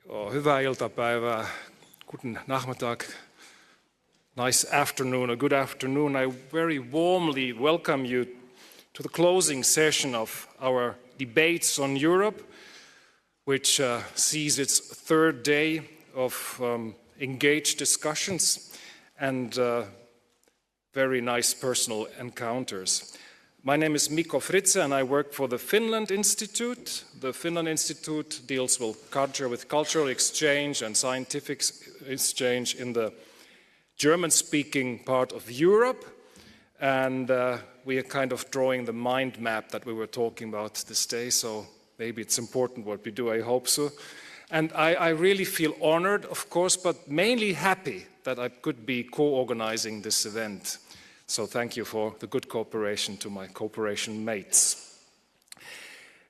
Hyvää iltapäivää, guten Nachmittag, nice afternoon, a good afternoon. I very warmly welcome you to the closing session of our debates on Europe, which sees its third day of engaged discussions and very nice personal encounters. My name is Mikko Fritze and I work for the Finnland-Institut. The Finnland-Institut deals with cultural exchange and scientific exchange in the German-speaking part of Europe. And we are kind of drawing the mind map that we were talking about this day, so maybe it's important what we do, I hope so. And I really feel honored, of course, but mainly happy that I could be co-organizing this event. So thank you for the good cooperation to my cooperation mates.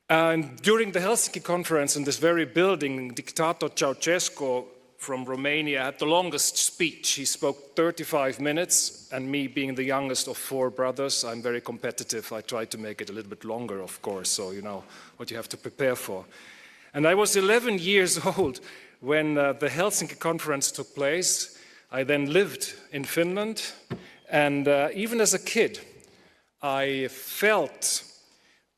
And during the Helsinki conference in this very building, Dictator Ceausescu from Romania had the longest speech. He spoke 35 minutes, and me being the youngest of four brothers, I'm very competitive. I tried to make it a little bit longer, of course, so you know what you have to prepare for. And I was 11 years old when the Helsinki conference took place. I then lived in Finland. And even as a kid, I felt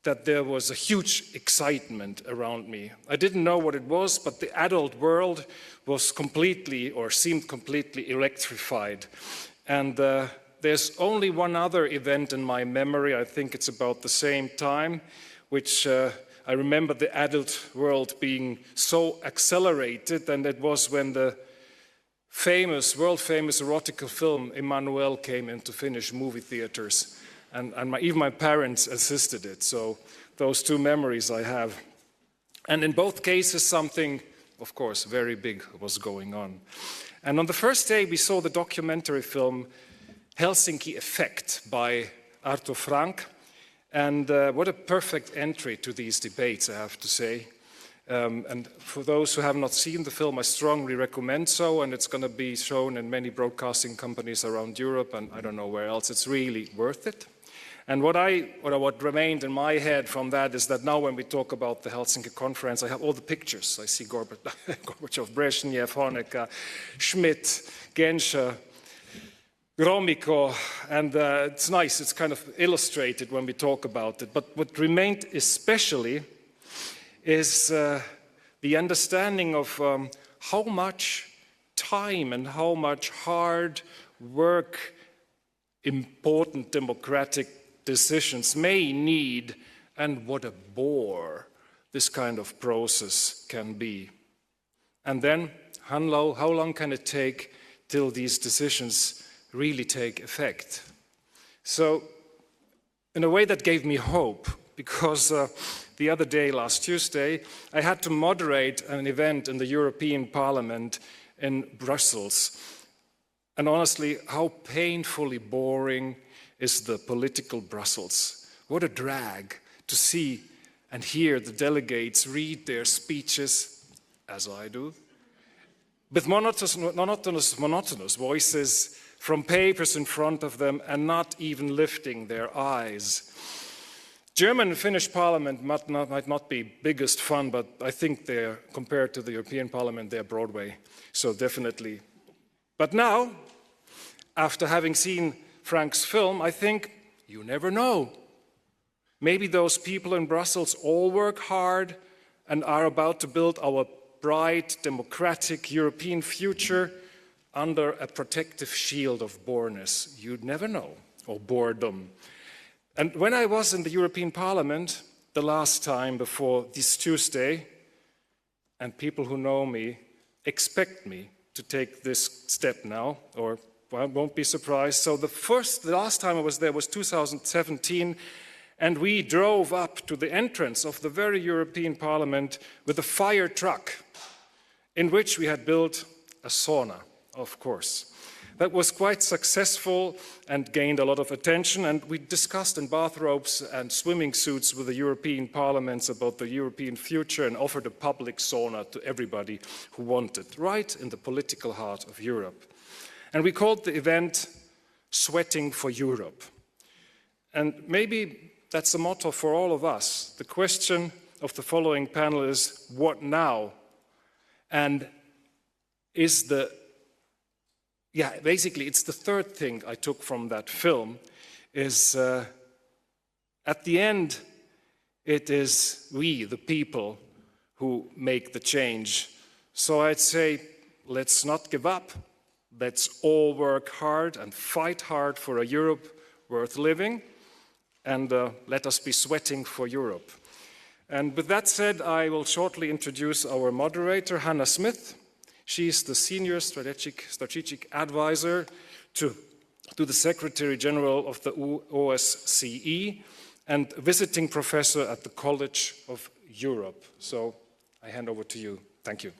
that there was a huge excitement around me. I didn't know what it was, but the adult world was completely, or seemed completely electrified. And there's only one other event in my memory, I think it's about the same time, which I remember the adult world being so accelerated, and it was when the world-famous erotic film Emmanuel came into Finnish movie theaters, and even my parents assisted it. So those two memories I have. And in both cases, something, of course, very big was going on. And on the first day, we saw the documentary film Helsinki Effect by Arthur Frank. And what a perfect entry to these debates, I have to say. And for those who have not seen the film, I strongly recommend so, and it's going to be shown in many broadcasting companies around Europe, and I don't know where else. It's really worth it. And what remained in my head from that is that now when we talk about the Helsinki conference, I have all the pictures. I see Gorbachev, Brezhnev, Honecker, Schmidt, Genscher, Gromyko, and it's nice, it's kind of illustrated when we talk about it. But what remained especially is the understanding of how much time and how much hard work important democratic decisions may need, and what a bore this kind of process can be. And then, how long can it take till these decisions really take effect? So, in a way that gave me hope, because the other day, last Tuesday, I had to moderate an event in the European Parliament in Brussels. And honestly, how painfully boring is the political Brussels. What a drag to see and hear the delegates read their speeches, as I do, with monotonous voices from papers in front of them and not even lifting their eyes. German and Finnish parliament might not be biggest fun, but I think they're, compared to the European Parliament, they're Broadway, so definitely. But now, after having seen Frank's film, I think, you never know. Maybe those people in Brussels all work hard and are about to build our bright, democratic European future under a protective shield of boreness. You'd never know, or boredom. And when I was in the European Parliament the last time before this Tuesday, and people who know me expect me to take this step now, or won't be surprised. So the last time I was there was 2017, and we drove up to the entrance of the very European Parliament with a fire truck in which we had built a sauna, of course. That was quite successful and gained a lot of attention, and we discussed in bathrobes and swimming suits with the European parliaments about the European future and offered a public sauna to everybody who wanted, right in the political heart of Europe. And we called the event Sweating for Europe. And maybe that's a motto for all of us. The question of the following panel is, what now? and basically it's the third thing I took from that film, is at the end it is we, the people, who make the change. So I'd say, let's not give up. Let's all work hard and fight hard for a Europe worth living, and let us be sweating for Europe. And with that said, I will shortly introduce our moderator, Hanna Smith. She is the Senior Strategic Advisor to the Secretary General of the OSCE and visiting professor at the College of Europe. So I hand over to you. Thank you.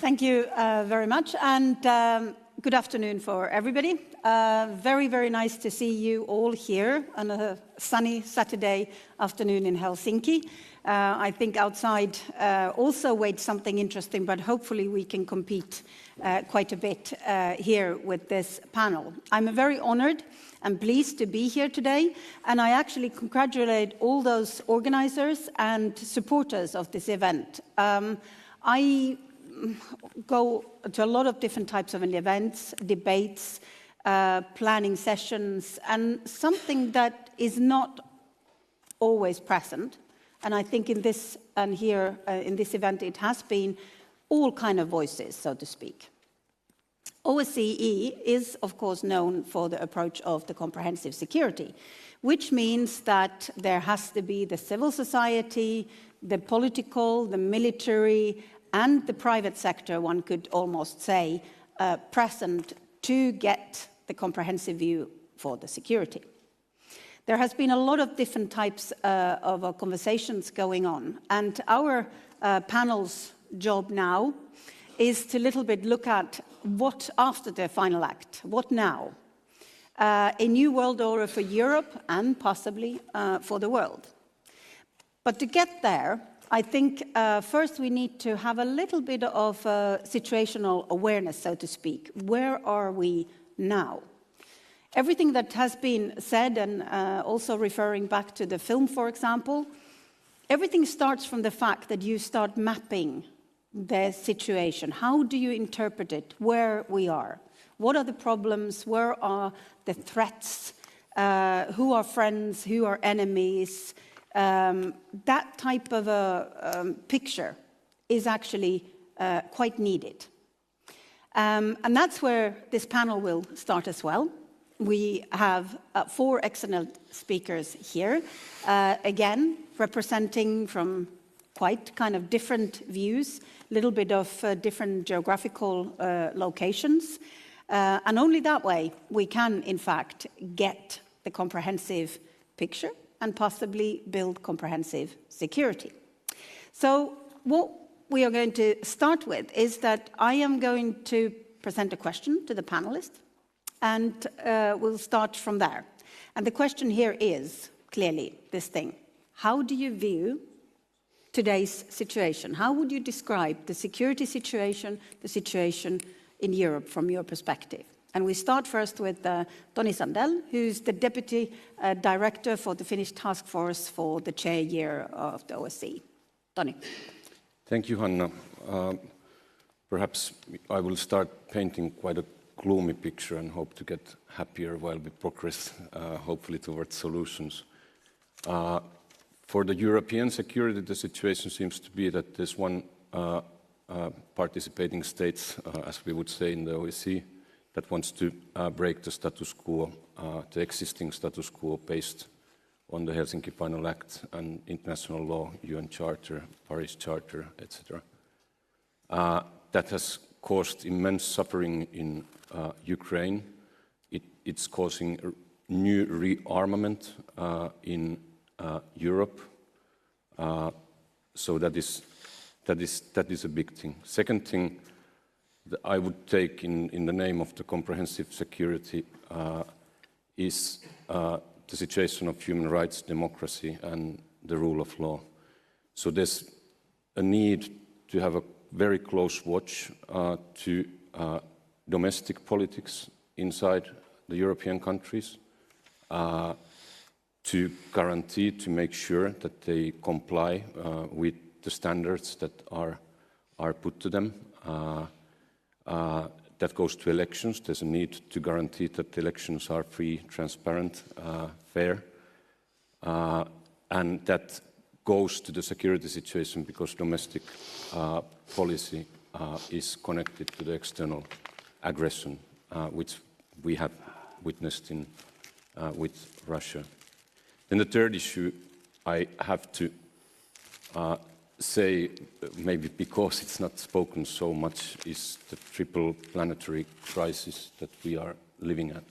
Thank you very much, and good afternoon for everybody. Very, very nice to see you all here on a sunny Saturday afternoon in Helsinki. I think outside also waits something interesting, but hopefully we can compete quite a bit here with this panel. I'm very honored and pleased to be here today, and I actually congratulate all those organizers and supporters of this event. I go to a lot of different types of events, debates, planning sessions, and something that is not always present, and I think in this and here in this event it has been all kind of voices, so to speak. OSCE is of course known for the approach of the comprehensive security, which means that there has to be the civil society, the political, the military, and the private sector, one could almost say, present to get the comprehensive view for the security. There has been a lot of different types of conversations going on, and our panel's job now is to little bit look at what after the final act, what now? A new world order for Europe and possibly for the world. But to get there, I think first we need to have a little bit of situational awareness, so to speak. Where are we now? Everything that has been said, and also referring back to the film, for example, everything starts from the fact that you start mapping the situation. How do you interpret it, where we are? What are the problems? Where are the threats? Who are friends? Who are enemies? That type of a picture is actually quite needed. And that's where this panel will start as well. We have 4 excellent speakers here, again, representing from quite kind of different views, a little bit of different geographical locations. And only that way we can, in fact, get the comprehensive picture and possibly build comprehensive security. So what we are going to start with is that I am going to present a question to the panelists, and we'll start from there. And the question here is clearly this thing. How do you view today's situation? How would you describe the security situation, the situation in Europe from your perspective? And we start first with Toni Sandell, who's the Deputy Director for the Finnish Task Force for the chair year of the OSCE. Toni. Thank you, Hanna. Perhaps I will start painting quite a gloomy picture and hope to get happier while we progress, hopefully, towards solutions. For the European security, the situation seems to be that there's one participating state, as we would say in the OSCE, that wants to break the status quo, the existing status quo based on the Helsinki Final Act and international law, UN Charter, Paris Charter, etc. That has caused immense suffering in Ukraine. It's causing new rearmament in Europe. So that is a big thing. Second thing that I would take in the name of the comprehensive security is the situation of human rights, democracy, and the rule of law. So there's a need to have a very close watch to domestic politics inside the European countries, to guarantee, to make sure that they comply with the standards that are put to them. That goes to elections. There's a need to guarantee that the elections are free, transparent, fair. And that goes to the security situation because domestic policy is connected to the external aggression, which we have witnessed with Russia. Then the third issue I have to say, maybe because it's not spoken so much, is the triple planetary crisis that we are living at.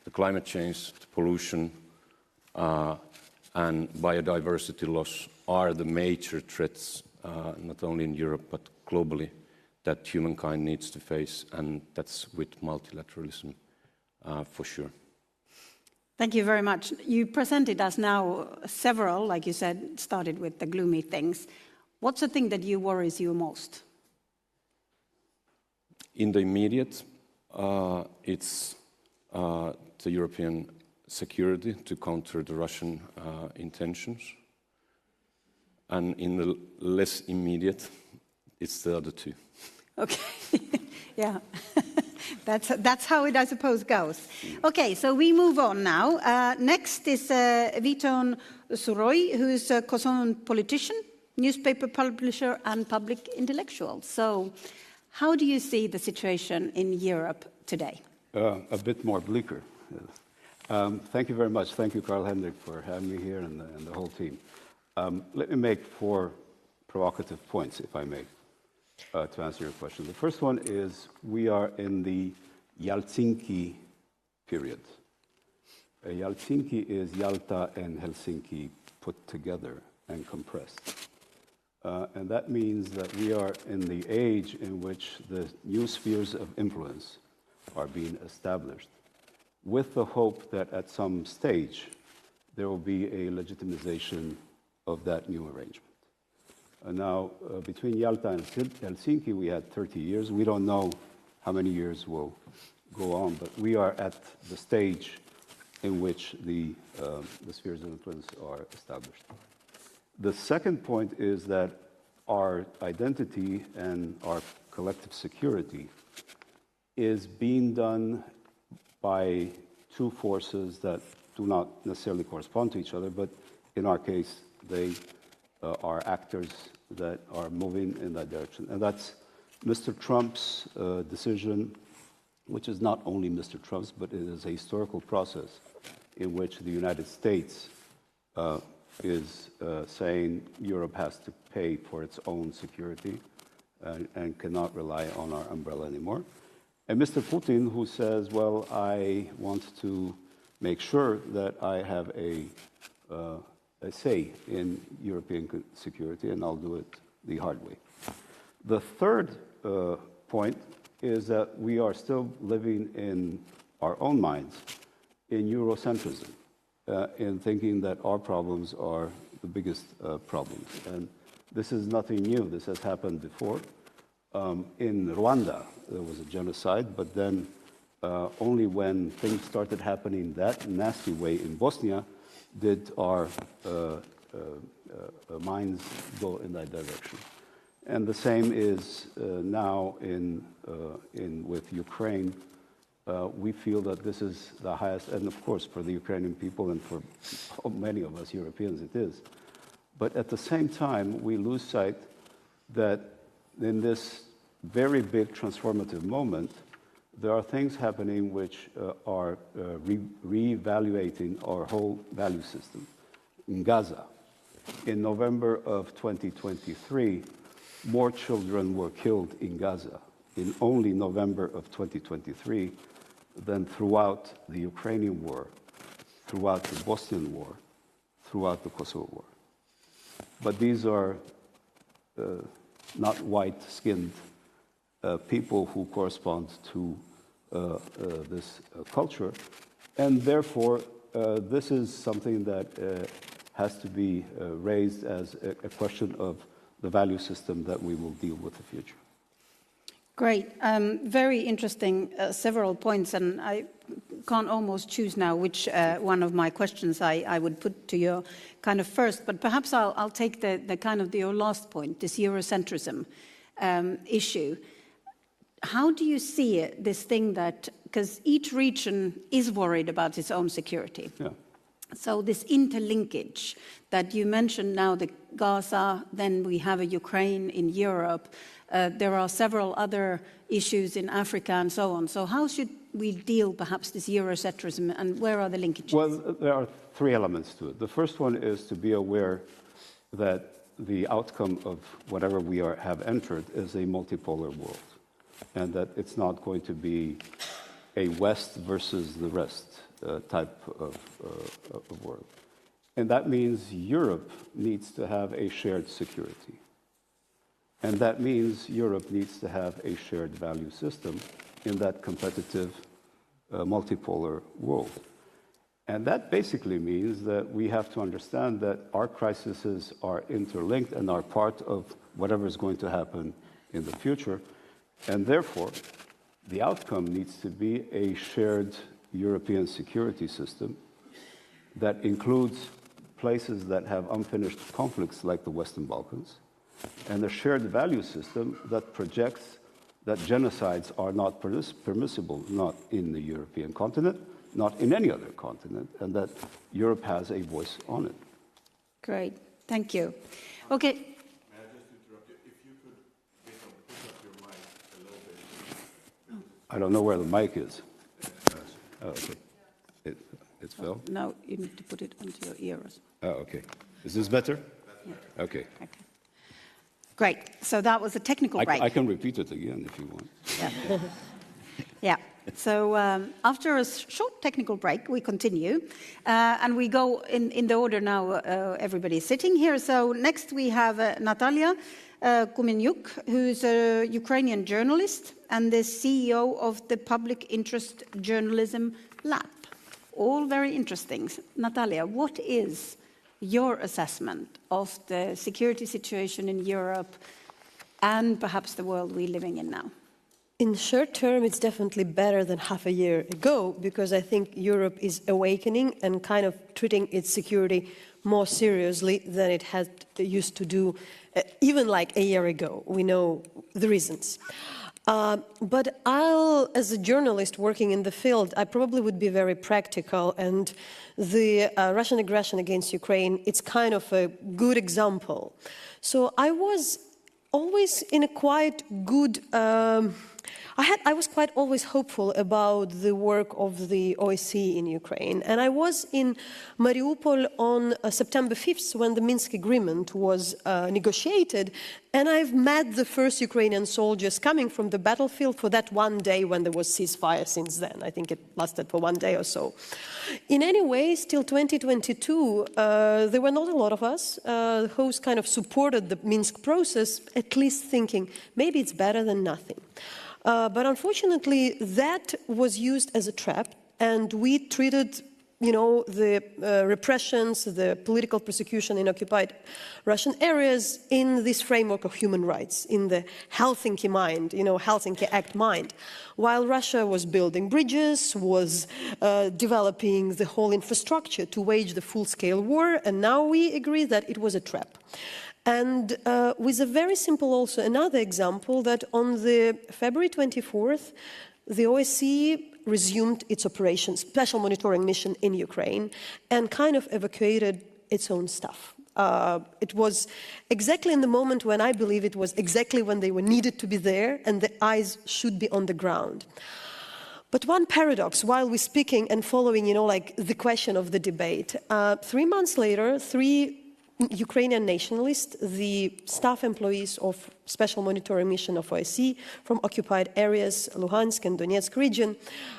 The climate change, the pollution, and biodiversity loss are the major threats, not only in Europe but globally, that humankind needs to face, and that's with multilateralism for sure. Thank you very much. You presented us now several, like you said, started with the gloomy things. What's the thing that worries you most? In the immediate, it's the European security to counter the Russian intentions. And in the less immediate, it's the other two. Okay, yeah. That's how it, I suppose, goes. Okay, so we move on now. Next is Veton Surroi, who is a Kosovan politician, newspaper publisher, and public intellectual. So how do you see the situation in Europe today? A bit more bleaker. Thank you very much. Thank you, Karl Henrik, for having me here and the whole team. Let me make 4 provocative points, if I may, to answer your question. The first one is we are in the Helsinki period. Helsinki is Yalta and Helsinki put together and compressed. And that means that we are in the age in which the new spheres of influence are being established, with the hope that at some stage there will be a legitimization of that new arrangement. Now, between Yalta and Helsinki, we had 30 years. We don't know how many years will go on, but we are at the stage in which the spheres of influence are established. The second point is that our identity and our collective security is being done by 2 forces that do not necessarily correspond to each other, but in our case, they are actors that are moving in that direction. And that's Mr. Trump's decision, which is not only Mr. Trump's, but it is a historical process in which the United States is saying Europe has to pay for its own security and cannot rely on our umbrella anymore. And Mr. Putin, who says, well, I want to make sure that I have a say in European security, and I'll do it the hard way. The third point is that we are still living in our own minds in Eurocentrism, in thinking that our problems are the biggest problems. And this is nothing new. This has happened before. In Rwanda, there was a genocide, but then only when things started happening that nasty way in Bosnia did our minds go in that direction. And the same is now with Ukraine. We feel that this is the highest, and of course for the Ukrainian people and for many of us Europeans it is. But at the same time, we lose sight that in this very big transformative moment, there are things happening which are re-evaluating our whole value system. In Gaza, in November of 2023, more children were killed in Gaza in only November of 2023 than throughout the Ukrainian war, throughout the Bosnian war, throughout the Kosovo war. But these are not white-skinned people who correspond to this culture, and therefore this is something that has to be raised as a question of the value system that we will deal with in the future. Great. Very interesting, several points, and I can't almost choose now which one of my questions I would put to you kind of first, but perhaps I'll take the kind of your last point, this Eurocentrism issue. How do you see it, this thing that, because each region is worried about its own security. Yeah. So this interlinkage that you mentioned now, the Gaza, then we have a Ukraine in Europe, there are several other issues in Africa and so on. So how should we deal perhaps this Eurocentrism and where are the linkages? Well, there are three elements to it. The first one is to be aware that the outcome of whatever we have entered is a multipolar world, and that it's not going to be a West versus the rest type of world. And that means Europe needs to have a shared security. And that means Europe needs to have a shared value system in that competitive multipolar world. And that basically means that we have to understand that our crises are interlinked and are part of whatever is going to happen in the future. And therefore, the outcome needs to be a shared European security system that includes places that have unfinished conflicts like the Western Balkans, and a shared value system that projects that genocides are not permissible, not in the European continent, not in any other continent, and that Europe has a voice on it. Great, thank you. Okay. May I just interrupt you? If you could push up your mic a little bit. I don't know where the mic is. Oh, okay. It fell? Now you need to put it onto your ears. Oh, okay. Is this better? Yeah. Okay. Great, so that was a technical break. I can repeat it again if you want. Yeah. Yeah. So after a short technical break, we continue, and we go in the order now. Everybody is sitting here. So next we have Nataliya Gumenyuk, who's a Ukrainian journalist and the CEO of the Public Interest Journalism Lab. All very interesting. Nataliya, what is your assessment of the security situation in Europe and perhaps the world we're living in now? In short term, it's definitely better than half a year ago, because I think Europe is awakening and kind of treating its security more seriously than it had used to do even like a year ago. We know the reasons. But as a journalist working in the field, I probably would be very practical, and the Russian aggression against Ukraine, it's kind of a good example. So I was always in a quite good... I was quite always hopeful about the work of the OSCE in Ukraine. And I was in Mariupol on September 5th when the Minsk agreement was negotiated. And I've met the first Ukrainian soldiers coming from the battlefield for that one day when there was ceasefire since then. I think it lasted for 1 day or so. In any way, till 2022, there were not a lot of us who kind of supported the Minsk process, at least thinking maybe it's better than nothing. But unfortunately, that was used as a trap, and we treated, the repressions, the political persecution in occupied Russian areas in this framework of human rights, in the Helsinki mind, Helsinki Act mind. While Russia was building bridges, was developing the whole infrastructure to wage the full-scale war, and now we agree that it was a trap. And with a very simple also another example that on the February 24th, the OSCE resumed its operation, special monitoring mission in Ukraine, and kind of evacuated its own stuff. It was exactly in the moment when I believe it was exactly when they were needed to be there and the eyes should be on the ground. But one paradox, while we're speaking and following, the question of the debate, 3 months later, 3 Ukrainian nationalists, the staff employees of Special Monitoring Mission of OSCE from occupied areas, Luhansk and Donetsk region,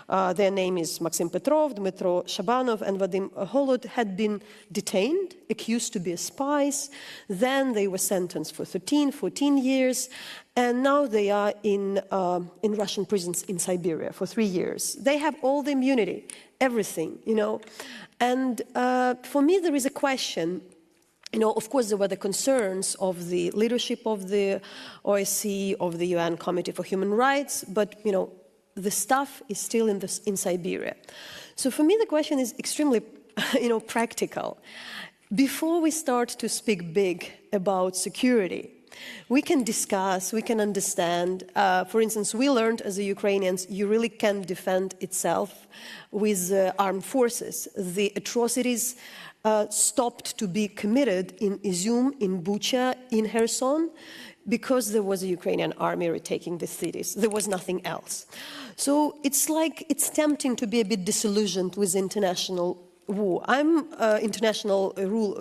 their name is Maxim Petrov, Dmitro Shabanov and Vadim Holod, had been detained, accused to be spies. Then they were sentenced for 13, 14 years, and now they are in Russian prisons in Siberia for 3 years. They have all the immunity, everything, And for me, there is a question. Of course, there were the concerns of the leadership of the OSCE, of the UN Committee for Human Rights, but, the stuff is still in Siberia. So for me, the question is extremely, practical. Before we start to speak big about security, we can discuss, we can understand. For instance, we learned as Ukrainians, you really can defend itself with armed forces. The atrocities stopped to be committed in Izum, in Bucha, in Kherson, because there was a Ukrainian army retaking the cities. There was nothing else. So it's tempting to be a bit disillusioned with international I'm international rule,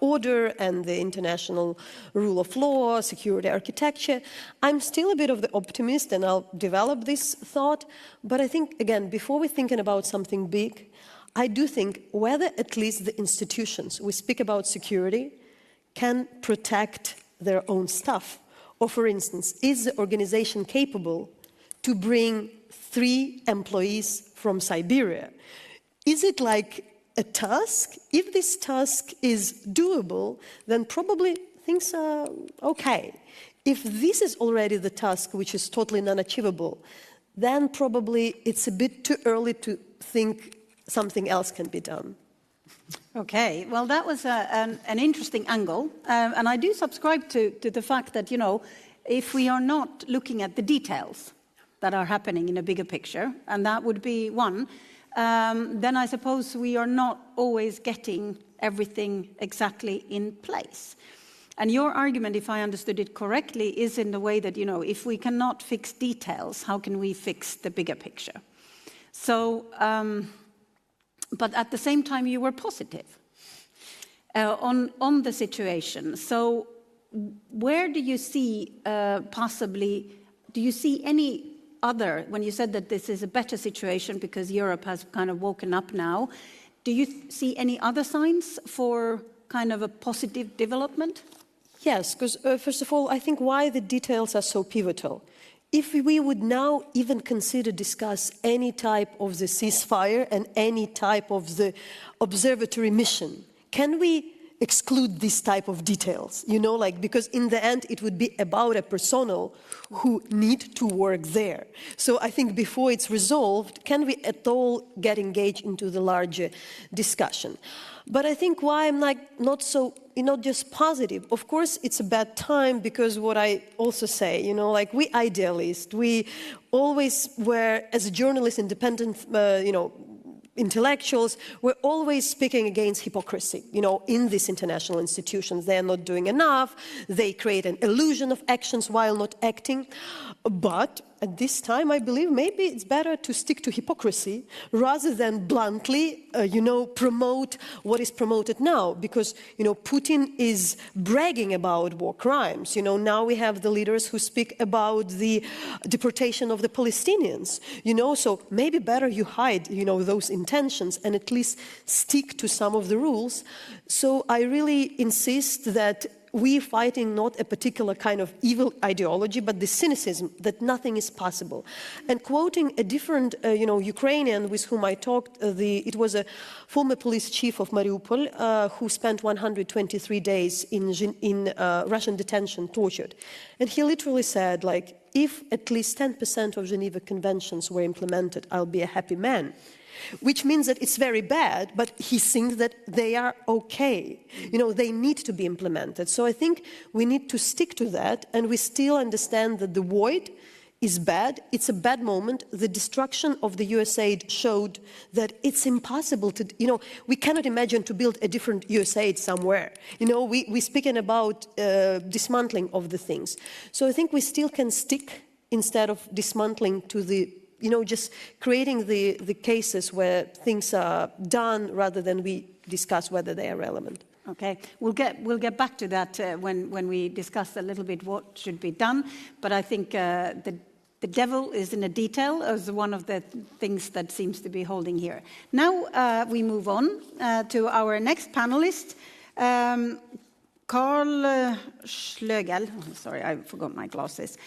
order and the international rule of law, security architecture. I'm still a bit of the optimist, and I'll develop this thought. But I think, again, before we're thinking about something big, I do think whether at least the institutions we speak about security can protect their own stuff. Or, for instance, is the organization capable to bring 3 employees from Siberia? Is it like a task? If this task is doable, then probably things are okay. If this is already the task which is totally non-achievable, then probably it's a bit too early to think something else can be done. Okay, well, that was an interesting angle. And I do subscribe to the fact that, if we are not looking at the details that are happening in a bigger picture, and that would be one, then I suppose we are not always getting everything exactly in place. And your argument, if I understood it correctly, is in the way that, if we cannot fix details, how can we fix the bigger picture? So, but at the same time, you were positive on the situation. So where do you see do you see any other, when you said that this is a better situation because Europe has kind of woken up now, do you see any other signs for kind of a positive development? Yes, because first of all, I think why the details are so pivotal. If we would now even discuss any type of the ceasefire and any type of the observatory mission, can we exclude this type of details? Because in the end, it would be about a personnel who need to work there. So I think before it's resolved, can we at all get engaged into the larger discussion? But I think why I'm not just positive. Of course, it's a bad time because what I also say, we idealists, we always were, as a journalist, independent, intellectuals, we're always speaking against hypocrisy, in these international institutions. They are not doing enough. They create an illusion of actions while not acting. But at this time, I believe maybe it's better to stick to hypocrisy rather than bluntly, promote what is promoted now. Because, Putin is bragging about war crimes. Now we have the leaders who speak about the deportation of the Palestinians. So maybe better you hide, those intentions and at least stick to some of the rules. So I really insist that we're fighting not a particular kind of evil ideology, but the cynicism that nothing is possible. And quoting a different, Ukrainian with whom I talked, it was a former police chief of Mariupol who spent 123 days in Russian detention, tortured. And he literally said, if at least 10% of Geneva Conventions were implemented, I'll be a happy man. Which means that it's very bad, but he thinks that they are okay. They need to be implemented. So I think we need to stick to that, and we still understand that the void is bad. It's a bad moment. The destruction of the USAID showed that it's impossible to, we cannot imagine to build a different USAID somewhere. We're speaking about dismantling of the things. So I think we still can stick, instead of dismantling, to the just creating the cases where things are done rather than we discuss whether they are relevant. Okay, we'll get back to that when we discuss a little bit what should be done. But I think the devil is in the detail as one of the things that seems to be holding here. Now we move on to our next panelist. Karl Schlögel, sorry, I forgot my glasses,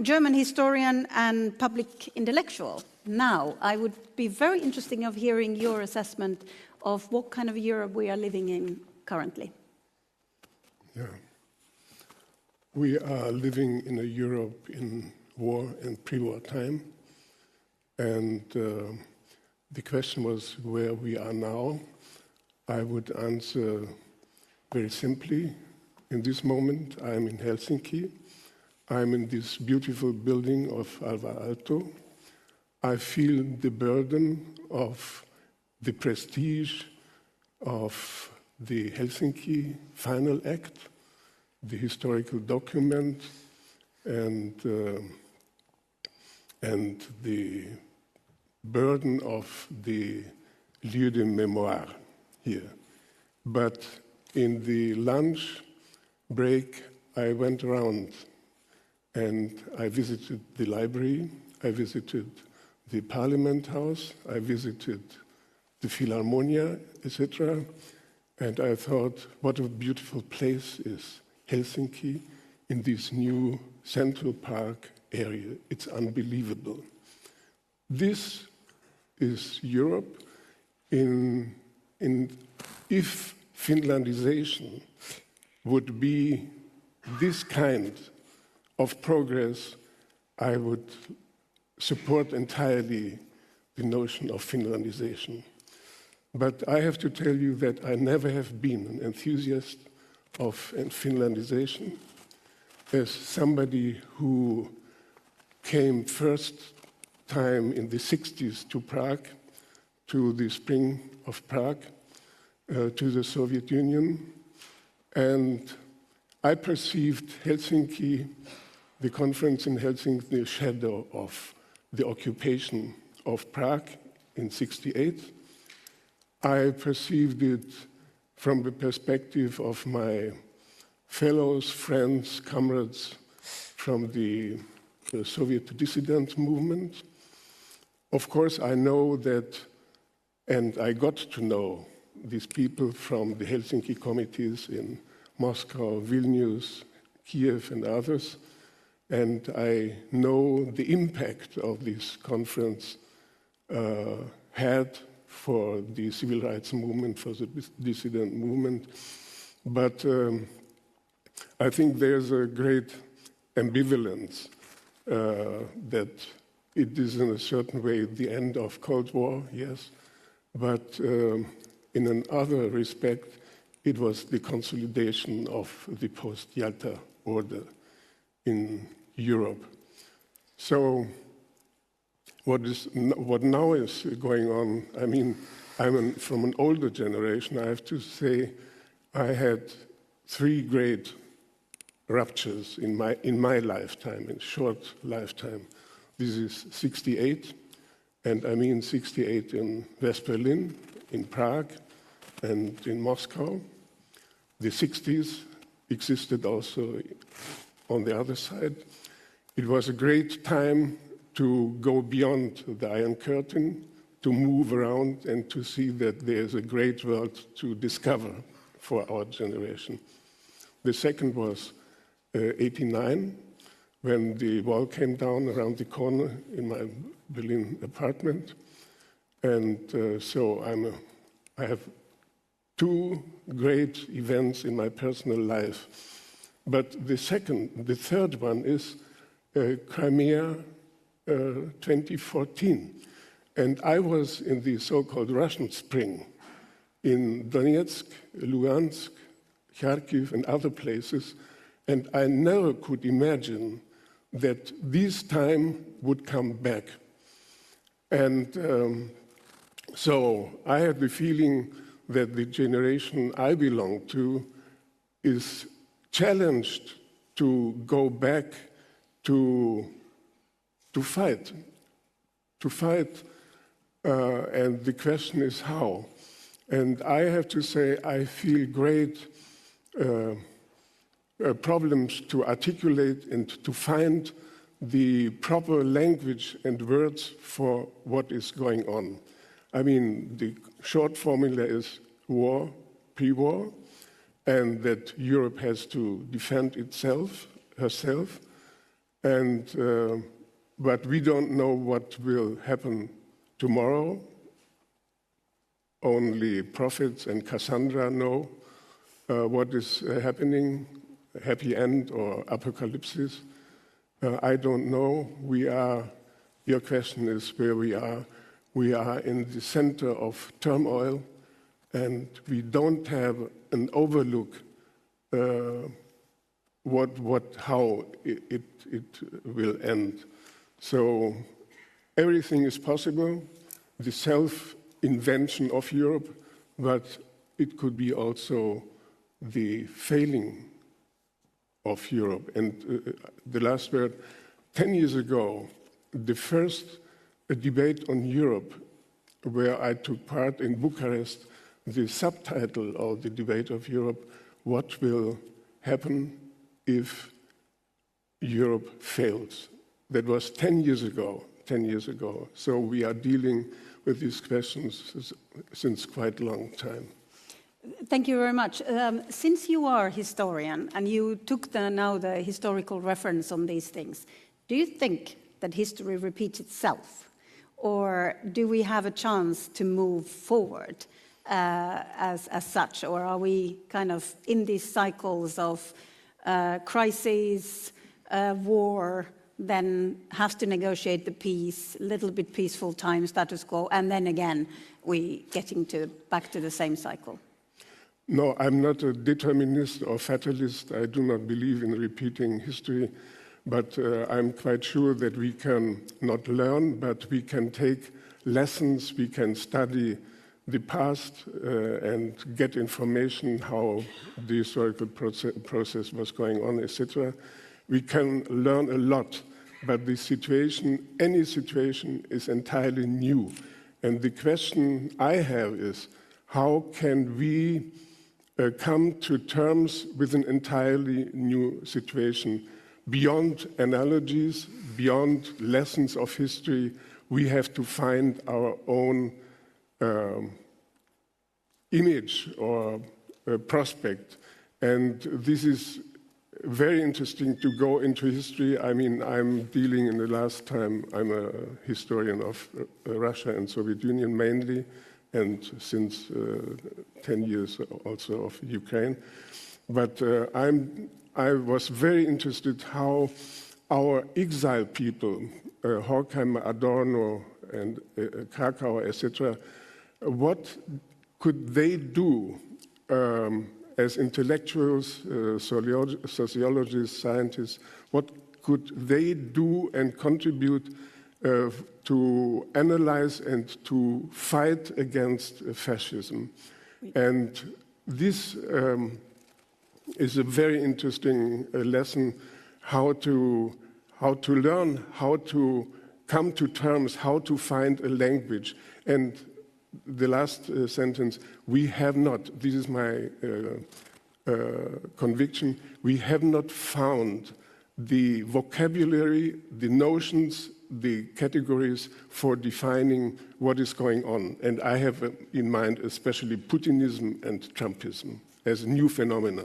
German historian and public intellectual. Now, I would be very interested of hearing your assessment of what kind of Europe we are living in currently. Yeah. We are living in a Europe war and pre-war time. And the question was where we are now. I would answer very simply. In this moment, I'm in Helsinki. I'm in this beautiful building of Alvar Aalto. I feel the burden of the prestige of the Helsinki Final Act, the historical document, and the burden of the lieu de mémoire here. But in the lunch break, I went around and I visited the library, I visited the Parliament House, I visited the Philharmonia, etc. And I thought, what a beautiful place is Helsinki in this new Central Park area. It's unbelievable. This is Europe if Finlandization would be this kind of progress, I would support entirely the notion of Finlandization. But I have to tell you that I never have been an enthusiast of Finlandization. As somebody who came first time in the 60s to Prague, to the Spring of Prague, to the Soviet Union, and I perceived Helsinki, the conference in Helsinki, the shadow of the occupation of Prague in '68. I perceived it from the perspective of my fellows, friends, comrades from the Soviet dissident movement. Of course, I know that, and I got to know these people from the Helsinki committees in Moscow, Vilnius, Kiev, and others, and I know the impact of this conference had for the civil rights movement, for the dissident movement. But I think there's a great ambivalence that it is in a certain way the end of Cold War, yes, but in another respect, it was the consolidation of the post-Yalta order in Europe. So what now is going on, I mean, I'm from an older generation. I have to say I had 3 great ruptures in my lifetime, in short lifetime. This is 68, and I mean 68 in West Berlin, in Prague, and in Moscow. The 60s existed also on the other side. It was a great time to go beyond the Iron Curtain, to move around and to see that there's a great world to discover for our generation. The second was 89, when the wall came down around the corner in my Berlin apartment. And so I have 2 great events in my personal life. But the third one is Crimea 2014. And I was in the so-called Russian Spring in Donetsk, Luhansk, Kharkiv, and other places. And I never could imagine that this time would come back. And so I had the feeling that the generation I belong to is challenged to go back to fight. And the question is how. And I have to say I feel great problems to articulate and to find the proper language and words for what is going on. I mean, the short formula is war, pre-war, and that Europe has to defend herself. And but we don't know what will happen tomorrow. Only prophets and Cassandra know what is happening, happy end or apocalypse. I don't know. Your question is where we are. We are in the center of turmoil, and we don't have an overlook how it will end. So everything is possible, the self-invention of Europe, but it could be also the failing of Europe. And the last word, 10 years ago, the first debate on Europe, where I took part in Bucharest, the subtitle of the debate of Europe, what will happen if Europe fails? That was 10 years ago. So we are dealing with these questions since quite a long time. Thank you very much. Since you are a historian and you took now the historical reference on these things, do you think that history repeats itself? Or do we have a chance to move forward as such? Or are we kind of in these cycles of crises, war, then have to negotiate the peace, little bit peaceful time, status quo, and then again we getting back to the same cycle? No, I'm not a determinist or fatalist. I do not believe in repeating history, but I'm quite sure that we can not learn, but we can take lessons, we can study the past and get information how the historical process was going on, etc. We can learn a lot, but the situation, any situation, is entirely new. And the question I have is, how can we come to terms with an entirely new situation? Beyond analogies, beyond lessons of history, we have to find our own image or prospect. And this is very interesting to go into history. I mean, I'm dealing in the last time, I'm a historian of Russia and Soviet Union mainly, and since 10 years also of Ukraine. But I was very interested how our exile people, Horkheimer, Adorno, and Krakauer, etc., what could they do as intellectuals, sociologists, scientists, what could they do and contribute to analyze and to fight against fascism? And this is a very interesting lesson, how to learn, how to come to terms, how to find a language. And the last sentence, we have not, this is my conviction, we have not found the vocabulary, the notions, the categories for defining what is going on. And I have in mind especially Putinism and Trumpism as new phenomena.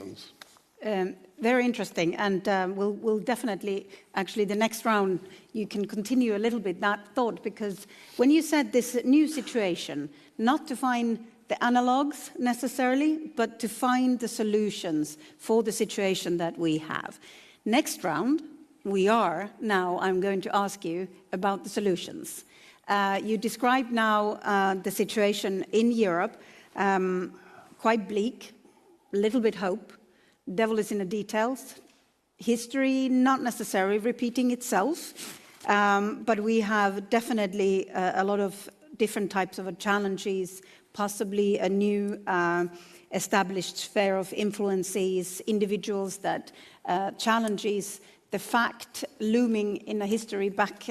Very interesting, and we'll definitely, actually the next round, you can continue a little bit that thought, because when you said this new situation, not to find the analogs necessarily, but to find the solutions for the situation that we have. Next round, I'm going to ask you about the solutions. You described now the situation in Europe, quite bleak, a little bit hope. Devil is in the details. History not necessarily repeating itself, but we have definitely a lot of different types of challenges, possibly a new established sphere of influences, individuals that challenges the fact looming in the history back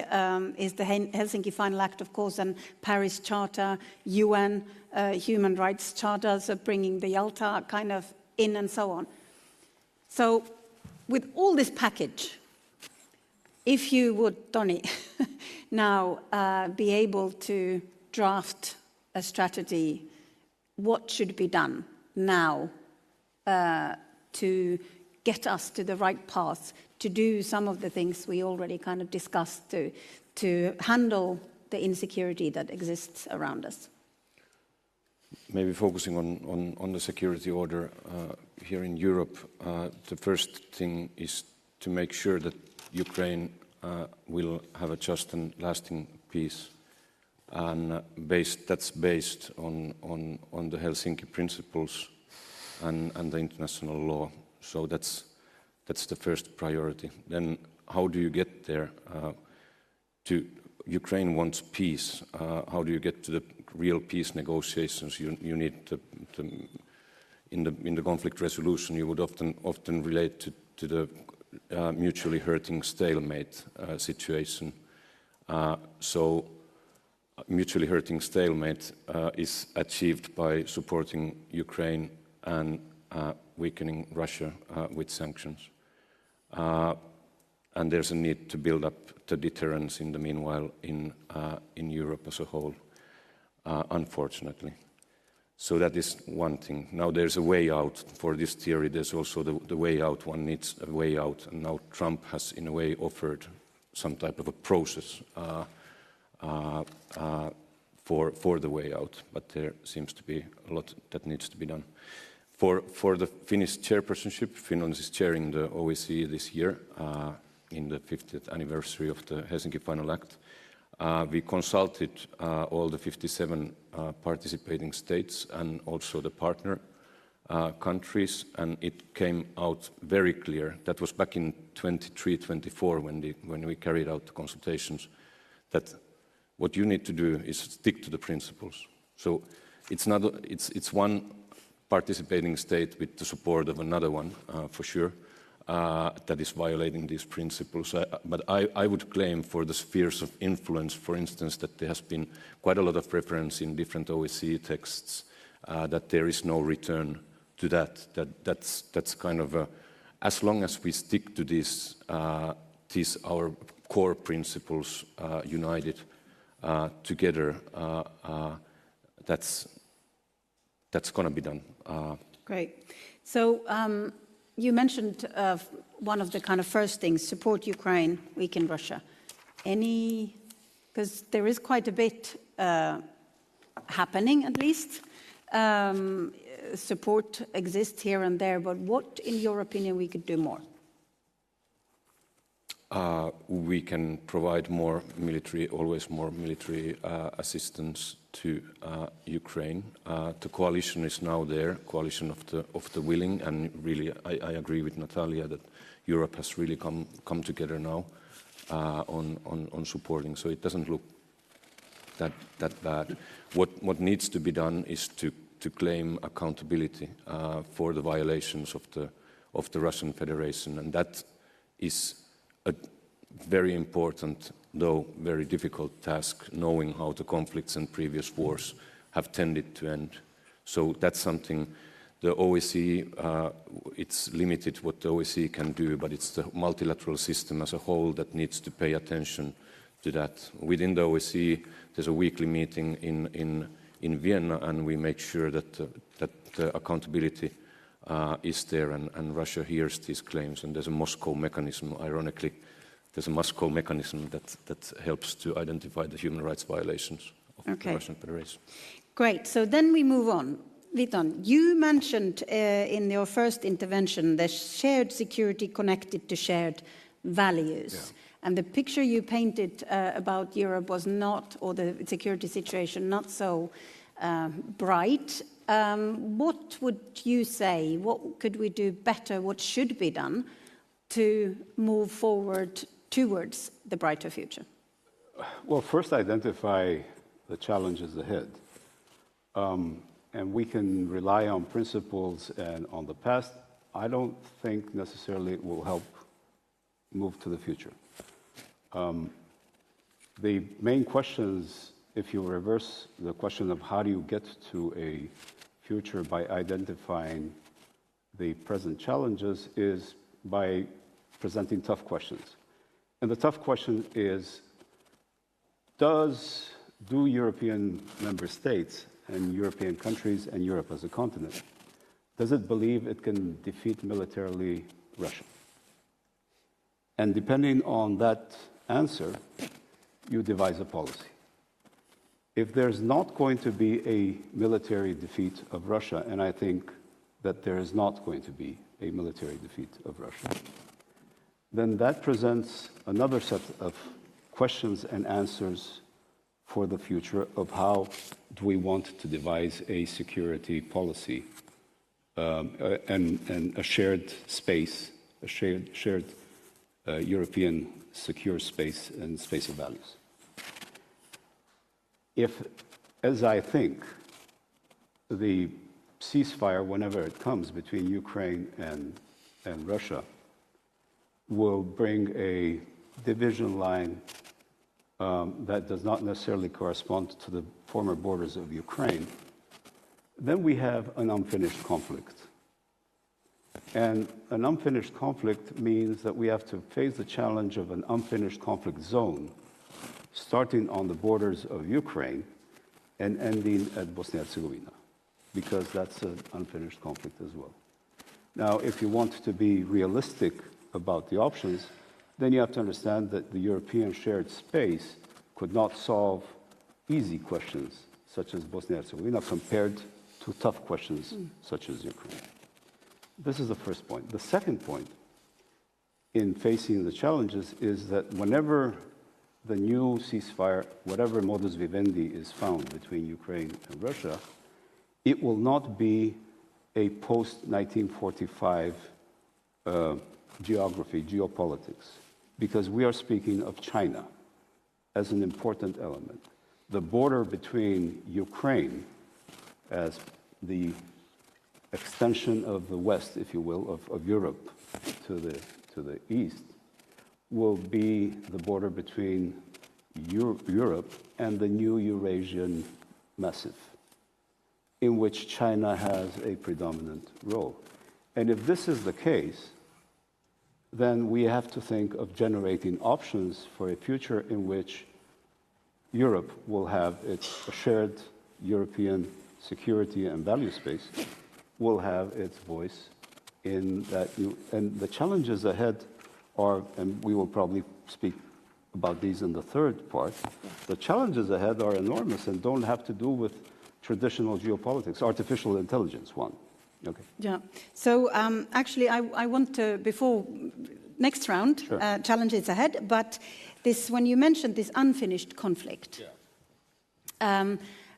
is the Helsinki Final Act, of course, and Paris Charter, UN human rights charters, bringing the Yalta kind of in and so on. So with all this package, if you would, Toni, now be able to draft a strategy, what should be done now to get us to the right path, to do some of the things we already kind of discussed, to handle the insecurity that exists around us? Maybe focusing on the security order here in Europe, the first thing is to make sure that Ukraine will have a just and lasting peace, and that's based on the Helsinki principles and the international law. So that's the first priority. Then how do you get there? Ukraine wants peace. How do you get to the real peace negotiations? You need in the conflict resolution, you would often relate to the mutually hurting stalemate situation. So mutually hurting stalemate is achieved by supporting Ukraine and weakening Russia with sanctions. And there's a need to build up the deterrence in the meanwhile in Europe as a whole, unfortunately. So that is one thing. Now there's a way out for this theory. There's also the way out. One needs a way out. And now Trump has, in a way, offered some type of a process for the way out. But there seems to be a lot that needs to be done. For the Finnish chairpersonship, Finland is chairing the OSCE this year in the 50th anniversary of the Helsinki Final Act. We consulted all the 57 participating states and also the partner countries, and it came out very clear. That was back in 23-24 when we carried out the consultations, that what you need to do is stick to the principles. So it's one participating state with the support of another one, for sure, that is violating these principles. But I would claim for the spheres of influence, for instance, that there has been quite a lot of reference in different OSCE texts that there is no return to that. That's kind of as long as we stick to these our core principles united together, that's going to be done. Great. So you mentioned one of the kind of first things, support Ukraine, weaken Russia. Because there is quite a bit happening, at least. Support exists here and there, but what, in your opinion, we could do more? We can provide always more military assistance to Ukraine. The coalition is now there, coalition of the willing, and really I agree with Nataliya that Europe has really come together now on supporting. So it doesn't look that bad. What needs to be done is to claim accountability for the violations of the Russian Federation, and that is a very important, though very difficult task, knowing how the conflicts and previous wars have tended to end. So that's something the OSCE, it's limited what the OSCE can do, but it's the multilateral system as a whole that needs to pay attention to that. Within the OSCE, there's a weekly meeting in Vienna, and we make sure that the accountability is there, and Russia hears these claims, and there's a Moscow mechanism. Ironically, there's a Moscow mechanism that helps to identify the human rights violations of the Russian Federation. Great. So then we move on. Veton, you mentioned in your first intervention the shared security connected to shared values. Yeah. And the picture you painted about Europe was not, or the security situation, not so bright. What would you say? What could we do better? What should be done to move forward towards the brighter future? Well, first identify the challenges ahead. And we can rely on principles and on the past. I don't think necessarily it will help move to the future. The main questions, if you reverse the question of how do you get to a future by identifying the present challenges, is by presenting tough questions. And the tough question is, do European member states and European countries and Europe as a continent, does it believe it can defeat militarily Russia? And depending on that answer, you devise a policy. If there's not going to be a military defeat of Russia, and I think that there is not going to be a military defeat of Russia, then that presents another set of questions and answers for the future of how do we want to devise a security policy and a shared space, a shared European secure space and space of values. If, as I think, the ceasefire, whenever it comes between Ukraine and Russia, will bring a division line that does not necessarily correspond to the former borders of Ukraine, then we have an unfinished conflict. And an unfinished conflict means that we have to face the challenge of an unfinished conflict zone, starting on the borders of Ukraine and ending at Bosnia-Herzegovina, because that's an unfinished conflict as well. Now, if you want to be realistic about the options, then you have to understand that the European shared space could not solve easy questions such as Bosnia-Herzegovina compared to tough questions such as Ukraine. This is the first point. The second point in facing the challenges is that whenever the new ceasefire, whatever modus vivendi is found between Ukraine and Russia, it will not be a post-1945 geography, geopolitics, because we are speaking of China as an important element. The border between Ukraine as the extension of the West, if you will, of Europe to the east, will be the border between Europe and the new Eurasian Massif, in which China has a predominant role. And if this is the case, then we have to think of generating options for a future in which Europe will have its shared European security and value space, will have its voice in that. And the challenges ahead are, and we will probably speak about these in the third part, the challenges ahead are enormous and don't have to do with traditional geopolitics, artificial intelligence, one. Okay. Yeah. So actually, I want to, before next round, Sure. Challenges ahead, but this, when you mentioned this unfinished conflict,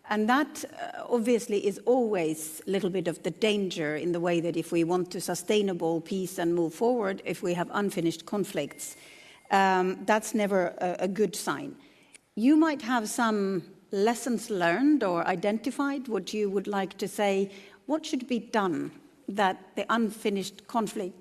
and that obviously is always a little bit of the danger in the way that if we want to sustainable peace and move forward, if we have unfinished conflicts, that's never a good sign. You might have some lessons learned or identified what you would like to say. What should be done that the unfinished conflict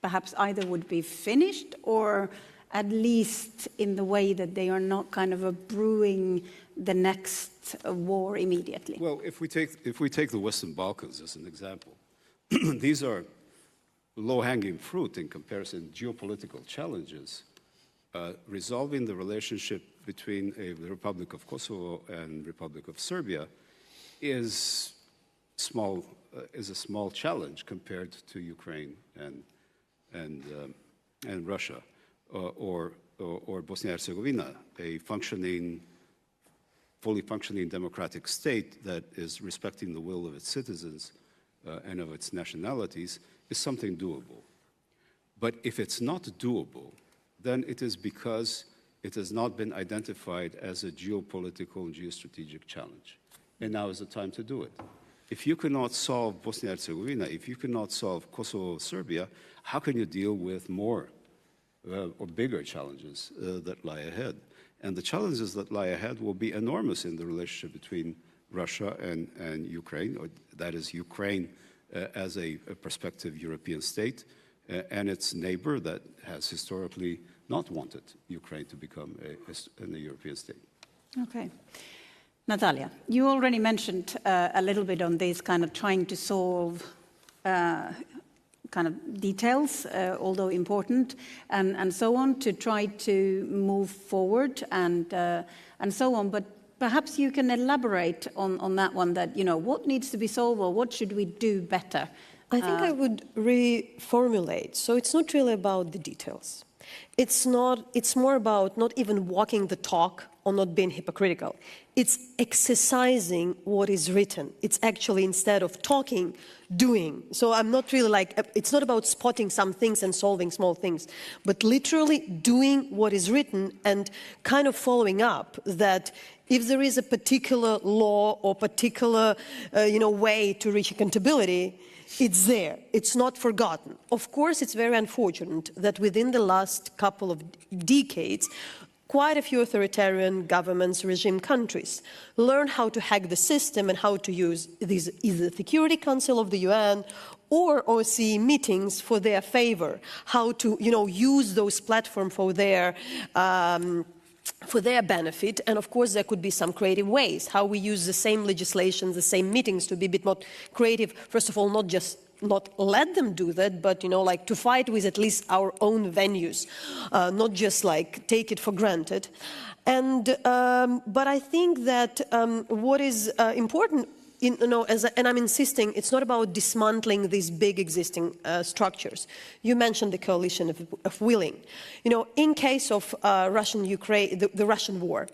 perhaps either would be finished or at least in the way that they are not kind of a brewing the next war immediately? Well, if we take the Western Balkans as an example, these are low-hanging fruit in comparison geopolitical challenges. Resolving the relationship between the Republic of Kosovo and Republic of Serbia is a small challenge compared to Ukraine and Russia or Bosnia-Herzegovina, a fully functioning democratic state that is respecting the will of its citizens and of its nationalities is something doable. But if it's not doable, then it is because it has not been identified as a geopolitical and geostrategic challenge. And now is the time to do it. If you cannot solve Bosnia-Herzegovina, if you cannot solve Kosovo-Serbia, how can you deal with more or bigger challenges that lie ahead? And the challenges that lie ahead will be enormous in the relationship between Russia and Ukraine, or that is Ukraine as a prospective European state, and its neighbor that has historically not wanted Ukraine to become a European state. Okay. Nataliya, you already mentioned a little bit on this kind of trying to solve kind of details, although important, and so on, to try to move forward and so on. But perhaps you can elaborate on that one, that, you know, what needs to be solved or what should we do better? I think I would reformulate. So it's not really about the details. It's more about not even walking the talk or not being hypocritical. It's exercising what is written. It's actually, instead of talking, doing. So I'm not really like, it's not about spotting some things and solving small things, but literally doing what is written and kind of following up that if there is a particular law or particular way to reach accountability, it's there. It's not forgotten. Of course, it's very unfortunate that within the last couple of decades, quite a few authoritarian governments, regime countries, learn how to hack the system and how to use these, either the Security Council of the UN or OSCE meetings for their favor, how to use those platforms for their benefit. And of course, there could be some creative ways, how we use the same legislation, the same meetings to be a bit more creative. First of all, not let them do that, but like to fight with at least our own venues, not just like take it for granted. And but I think that what is important, and I'm insisting, it's not about dismantling these big existing structures. You mentioned the coalition of willing. In case of Russian-Ukraine, the Russian war,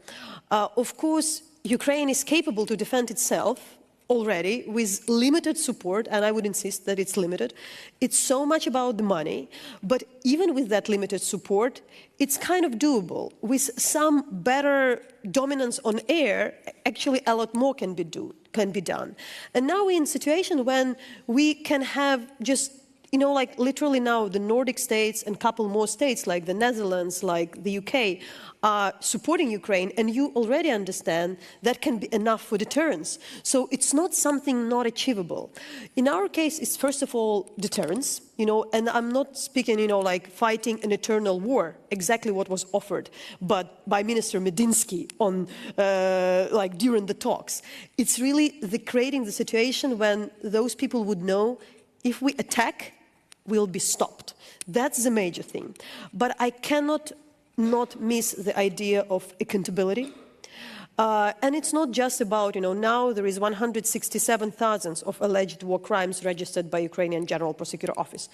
of course, Ukraine is capable to defend itself already with limited support, and I would insist that it's limited. It's so much about the money, but even with that limited support, it's kind of doable. With some better dominance on air, actually a lot more can be done. And now we're in a situation when we can have just like literally now the Nordic states and a couple more states like the Netherlands, like the UK, are supporting Ukraine, and you already understand that can be enough for deterrence. So it's not something not achievable. In our case, it's first of all deterrence, and I'm not speaking, like fighting an eternal war, exactly what was offered, but by Minister Medinsky on, like during the talks. It's really creating the situation when those people would know if we attack, we'll be stopped. That's the major thing. But I cannot not miss the idea of accountability. And it's not just about, now there is 167,000 of alleged war crimes registered by Ukrainian General Prosecutor Office.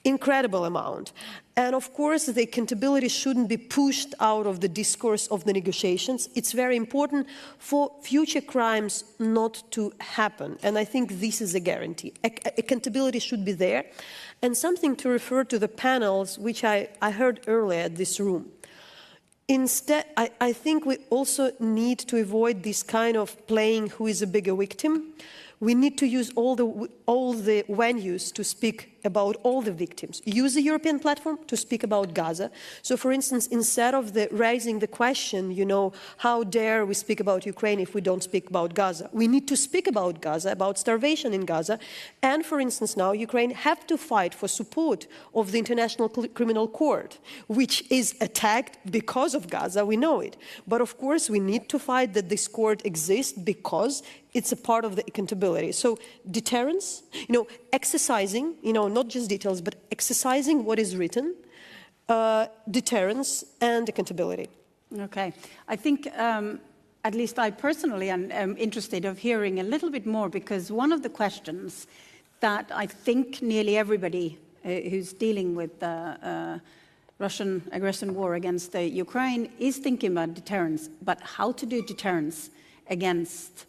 Incredible amount. And of course, the accountability shouldn't be pushed out of the discourse of the negotiations. It's very important for future crimes not to happen. And I think this is a guarantee. Accountability should be there. And something to refer to the panels, which I heard earlier at this room. Instead, I think we also need to avoid this kind of playing who is a bigger victim. We need to use all the venues to speak about all the victims. Use the European platform to speak about Gaza. So, for instance, instead of raising the question, how dare we speak about Ukraine if we don't speak about Gaza? We need to speak about Gaza, about starvation in Gaza. And, for instance, now Ukraine have to fight for support of the International Criminal Court, which is attacked because of Gaza, we know it. But, of course, we need to fight that this court exists because it's a part of the accountability. So deterrence, exercising, not just details, but exercising what is written, deterrence and accountability. Okay. I think, at least I personally am interested of hearing a little bit more, because one of the questions that I think nearly everybody who's dealing with the Russian aggression war against Ukraine is thinking about deterrence, but how to do deterrence against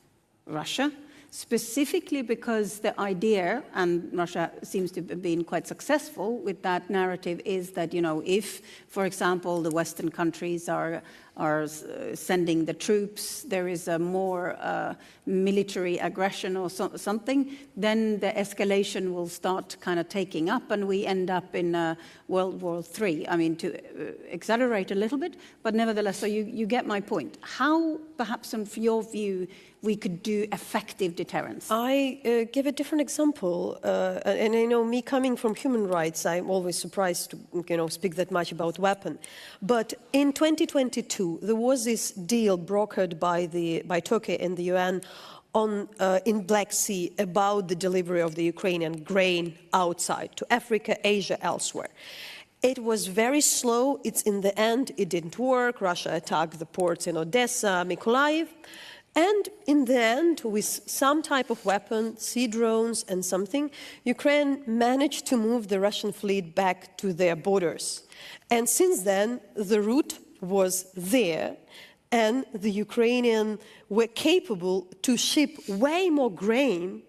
Russia, specifically because the idea, and Russia seems to have been quite successful with that narrative, is that, if, for example, the Western countries are sending the troops, there is a more military aggression or something, then the escalation will start kind of taking up, and we end up in World War III. I mean, to accelerate a little bit, but nevertheless, so you get my point. How, perhaps from your view, we could do effective deterrence? I give a different example, and me coming from human rights, I'm always surprised to speak that much about weapon. But in 2022, there was this deal brokered by Turkey and the UN in Black Sea about the delivery of the Ukrainian grain outside to Africa, Asia, elsewhere. It was very slow. In the end, it didn't work. Russia attacked the ports in Odessa, Mykolaiv. And in the end, with some type of weapon, sea drones and something, Ukraine managed to move the Russian fleet back to their borders. And since then, the route was there, and the Ukrainians were capable to ship way more grain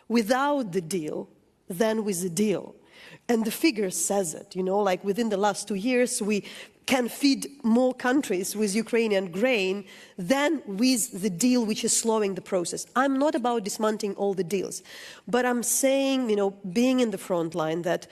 without the deal than with the deal. And the figure says it, like within the last 2 years, we can feed more countries with Ukrainian grain than with the deal which is slowing the process. I'm not about dismantling all the deals, but I'm saying, being in the front line, that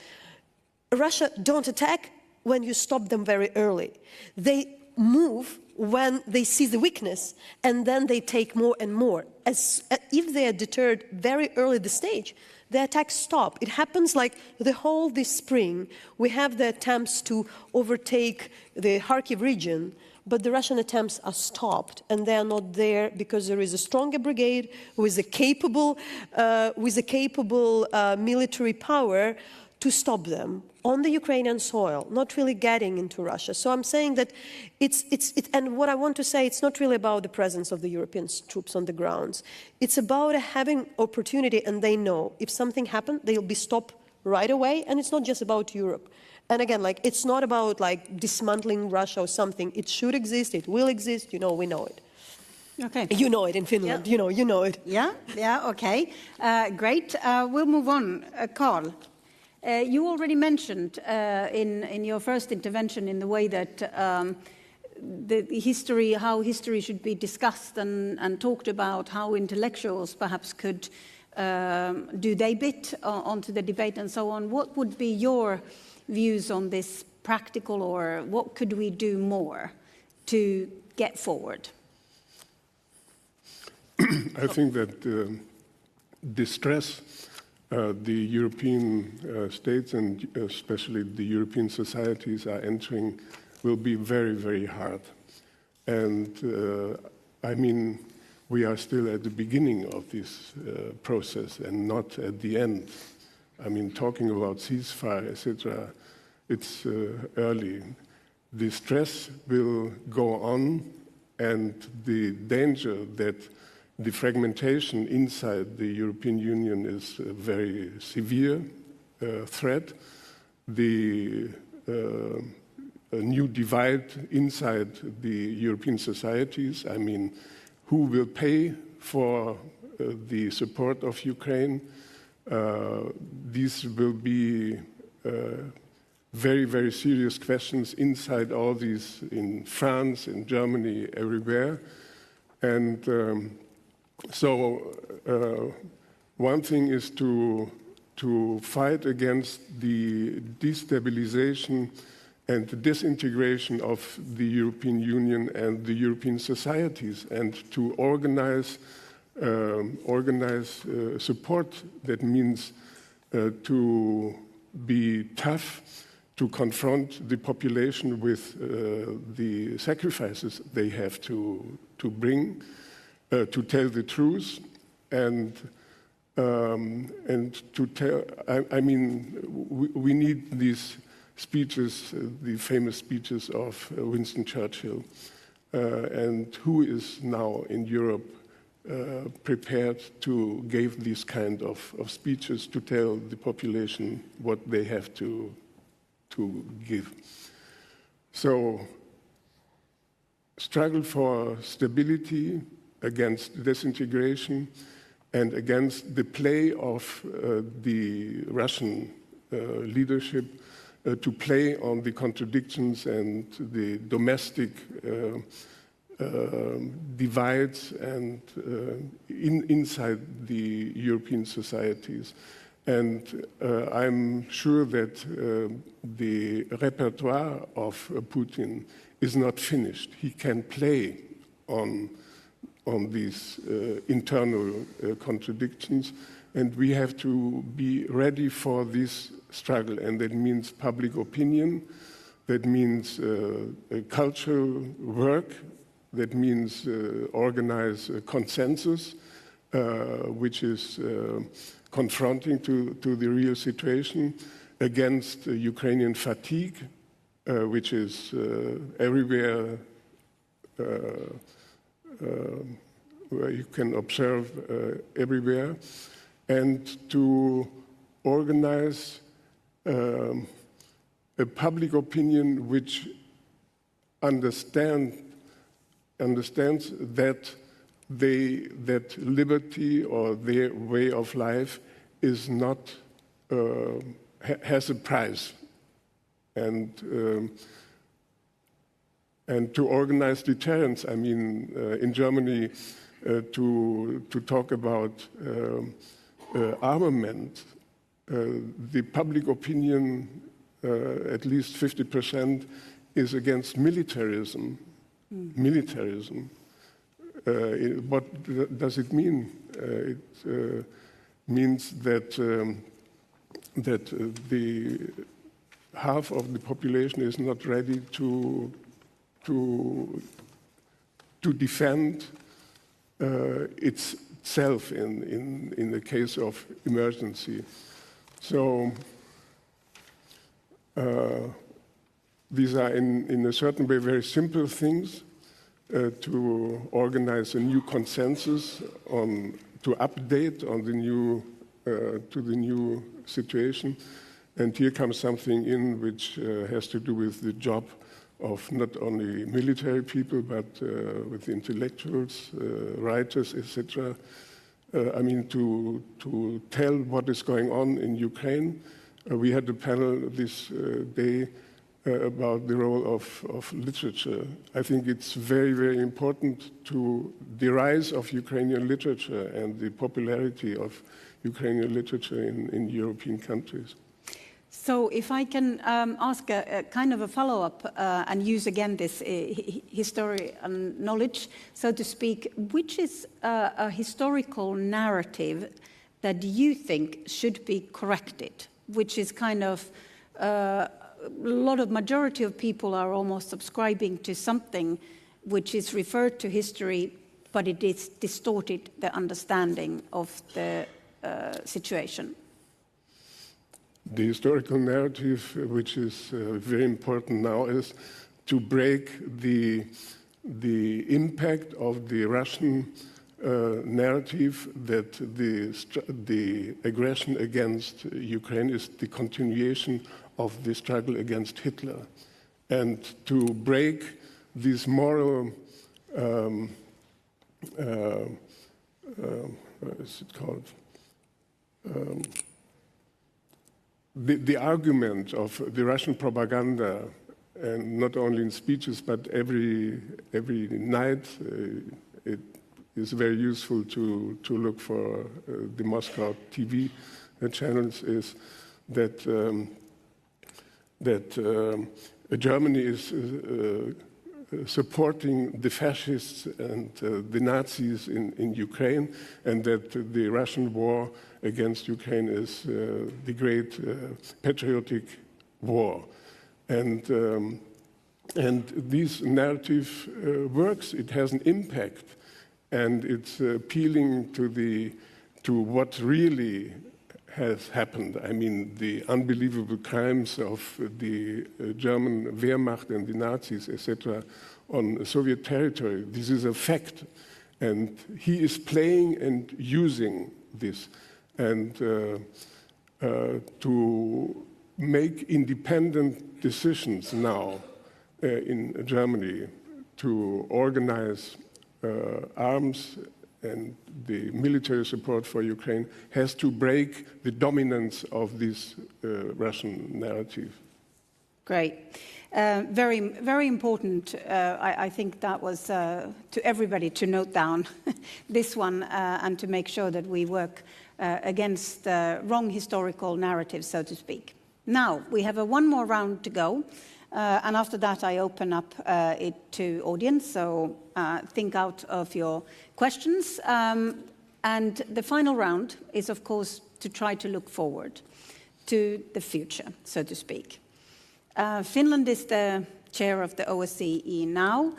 Russia don't attack when you stop them very early. They move when they see the weakness, and then they take more and more. If they are deterred very early at the stage, the attacks stop. It happens like the whole this spring. We have the attempts to overtake the Kharkiv region, but the Russian attempts are stopped, and they are not there because there is a stronger brigade with a capable military power to stop them on the Ukrainian soil, not really getting into Russia. So I'm saying that and what I want to say, it's not really about the presence of the European troops on the grounds. It's about having opportunity, and they know if something happened, they'll be stopped right away, and it's not just about Europe. And again, it's not about dismantling Russia or something. It should exist, it will exist, we know it. Okay. You know it in Finland, Yeah. you know it. Yeah, okay. Great. We'll move on. Karl. You already mentioned in your first intervention in the way that how history should be discussed and talked about, how intellectuals perhaps could do their bit onto the debate and so on. What would be your views on this practical, or what could we do more to get forward? I think that the stress the European states and especially the European societies are entering will be very, very hard. And we are still at the beginning of this process and not at the end. Talking about ceasefire, etc., it's early. The stress will go on, and the danger that the fragmentation inside the European Union is a very severe threat. A new divide inside the European societies. Who will pay for the support of Ukraine? These will be very, very serious questions inside all these, in France, in Germany, everywhere. And one thing is to fight against the destabilization and the disintegration of the European Union and the European societies, and to organize support. That means to be tough, to confront the population with the sacrifices they have to bring, to tell the truth, and to tell. We need these speeches, the famous speeches of Winston Churchill, and who is now in Europe prepared to give these kind of speeches to tell the population what they have to give. So, struggle for stability against disintegration and against the play of the Russian leadership to play on the contradictions and the domestic divides and inside the European societies. And I'm sure that the repertoire of Putin is not finished. He can play on these internal contradictions, and we have to be ready for this struggle, and that means public opinion, that means cultural work, that means organize a consensus, which is confronting to the real situation, against Ukrainian fatigue, which is everywhere where you can observe everywhere, and to organize a public opinion which understands that that liberty or their way of life is not has a price, and to organize deterrence. I mean, in Germany, to talk about armament, the public opinion, at least 50%, is against militarism. Militarism. What does it mean? It means that the half of the population is not ready to defend itself in the case of emergency. So these are in a certain way very simple things to organize a new consensus to update on the new to the new situation. And here comes something in which has to do with the job of not only military people, but with intellectuals, writers, etc. I mean, to tell what is going on in Ukraine. We had a panel this day about the role of literature. I think it's very, very important to the rise of Ukrainian literature and the popularity of Ukrainian literature in European countries. So if I can ask a kind of a follow-up and use again this historical knowledge, so to speak, which is a historical narrative that you think should be corrected, which is kind of a lot of majority of people are almost subscribing to something which is referred to history, but it is distorted the understanding of the situation. The historical narrative, which is very important now, is to break the impact of the Russian narrative that the aggression against Ukraine is the continuation of the struggle against Hitler, and to break this moral what is it called? The argument of the Russian propaganda, and not only in speeches but every night, it is very useful to look for the Moscow TV channels, is that Germany is supporting the fascists and the Nazis in Ukraine, and that the Russian war against Ukraine is the great patriotic war. And this narrative works. It has an impact, and it's appealing to what really has happened. I mean, the unbelievable crimes of the German Wehrmacht and the Nazis, etc., on Soviet territory. This is a fact, and he is playing and using this, and to make independent decisions now in Germany to organize arms and the military support for Ukraine has to break the dominance of this Russian narrative. Great. Very, very important. I think that was to everybody to note down this one and to make sure that we work against wrong historical narratives, so to speak. Now, we have one more round to go. And after that, I open up it to audience, so think out of your questions. And the final round is, of course, to try to look forward to the future, so to speak. Finland is the chair of the OSCE now.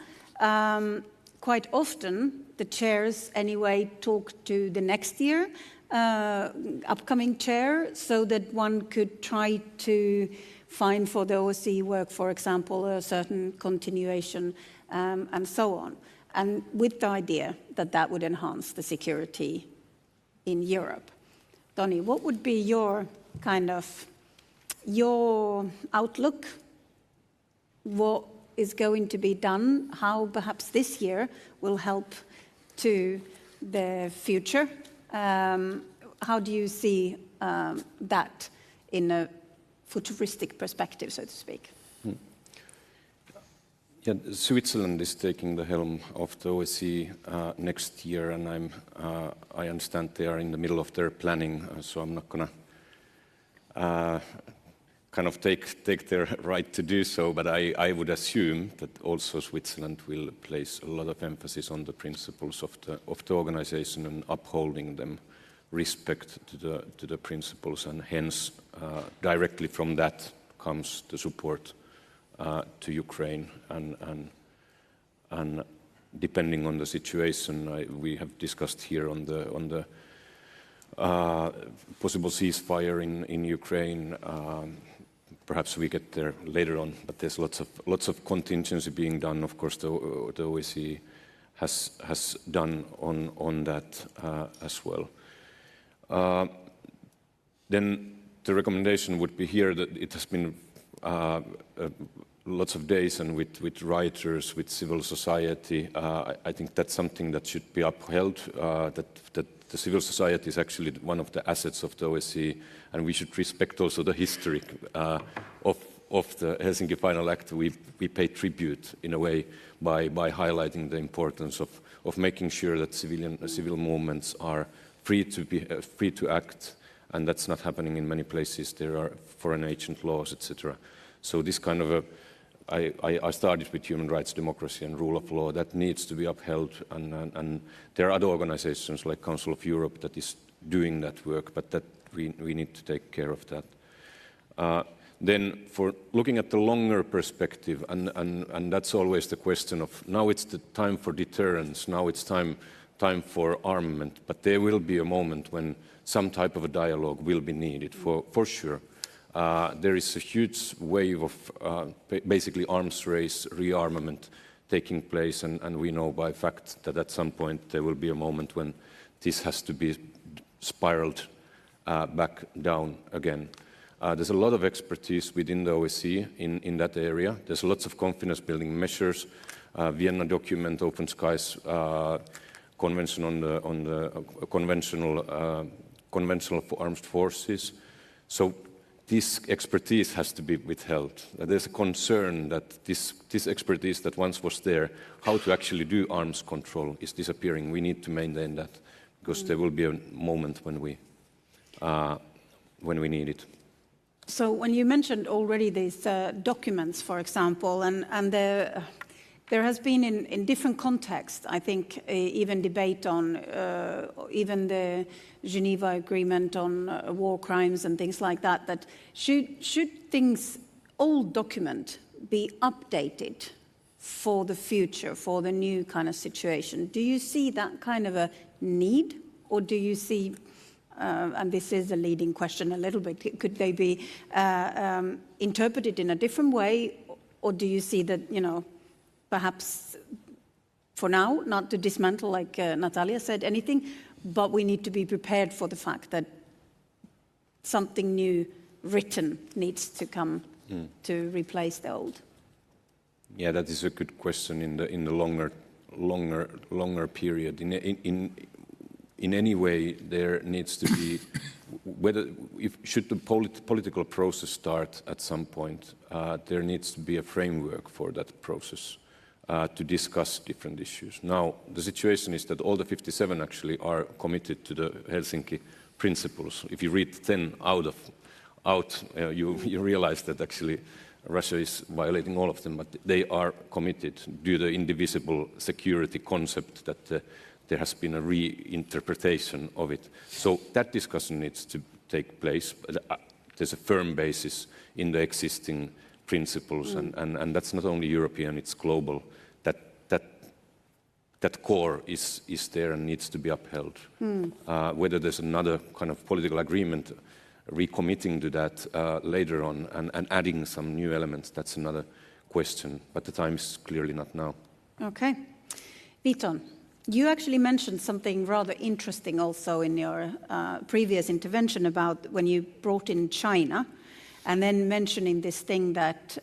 Quite often, the chairs, anyway, talk to the next year, upcoming chair, so that one could try to find for the OSCE work, for example, a certain continuation and so on. and with the idea that that would enhance the security in Europe. Toni, what would be your outlook? What is going to be done? How perhaps this year will help to the future? How do you see that in a futuristic perspective, so to speak? Yeah, Switzerland is taking the helm of the OSCE next year, and I understand they are in the middle of their planning, so I'm not going to kind of take their right to do so, but I would assume that also Switzerland will place a lot of emphasis on the principles of the organization and upholding them, respect to the principles, and hence directly from that comes the support to Ukraine, and depending on the situation, we have discussed here on the possible ceasefire in Ukraine. Perhaps we get there later on, but there's lots of contingency being done. Of course, the OSCE has done on that as well. Then the recommendation would be here that it has been lots of days, and with writers, with civil society, I think that's something that should be upheld, that the civil society is actually one of the assets of the OSCE, and we should respect also the history of the Helsinki Final Act. We pay tribute in a way by highlighting the importance of making sure that civil movements are free to act, and that's not happening in many places. There are foreign agent laws, etc. So this kind of I started with human rights, democracy, and rule of law. That needs to be upheld, and there are other organizations like Council of Europe that is doing that work, but that we need to take care of that. Then for looking at the longer perspective, and that's always the question of, now it's the time for deterrence, now it's time for armament, but there will be a moment when some type of a dialogue will be needed, for sure. There is a huge wave of basically arms race, rearmament taking place, and we know by fact that at some point there will be a moment when this has to be spiraled back down again. There's a lot of expertise within the OSCE in that area. There's lots of confidence building measures, Vienna document, Open Skies, Convention on the conventional armed forces. So this expertise has to be withheld. There's a concern that this expertise that once was there, how to actually do arms control, is disappearing. We need to maintain that, because there will be a moment when we need it. So when you mentioned already these documents, for example, and there has been in different contexts, I think, even debate on even the Geneva Agreement on war crimes and things like that, that should things, old document, be updated for the future, for the new kind of situation? Do you see that kind of a need, or do you see, and this is a leading question a little bit, could they be interpreted in a different way, or do you see that, perhaps for now, not to dismantle, like Nataliya said, anything, but we need to be prepared for the fact that something new written needs to come to replace the old? Yeah, that is a good question in the longer period. In any way, there needs to be should the political process start at some point, there needs to be a framework for that process to discuss different issues. Now, the situation is that all the 57 actually are committed to the Helsinki principles. If you read 10 out, you realize that actually Russia is violating all of them, but they are committed due to the indivisible security concept that there has been a reinterpretation of it. So that discussion needs to take place. There's a firm basis in the existing principles, and that's not only European, it's global. That core is there and needs to be upheld. Whether there's another kind of political agreement recommitting to that later on and adding some new elements, that's another question, but the time is clearly not now. Okay. Veton, you actually mentioned something rather interesting also in your previous intervention about when you brought in China, and then mentioning this thing that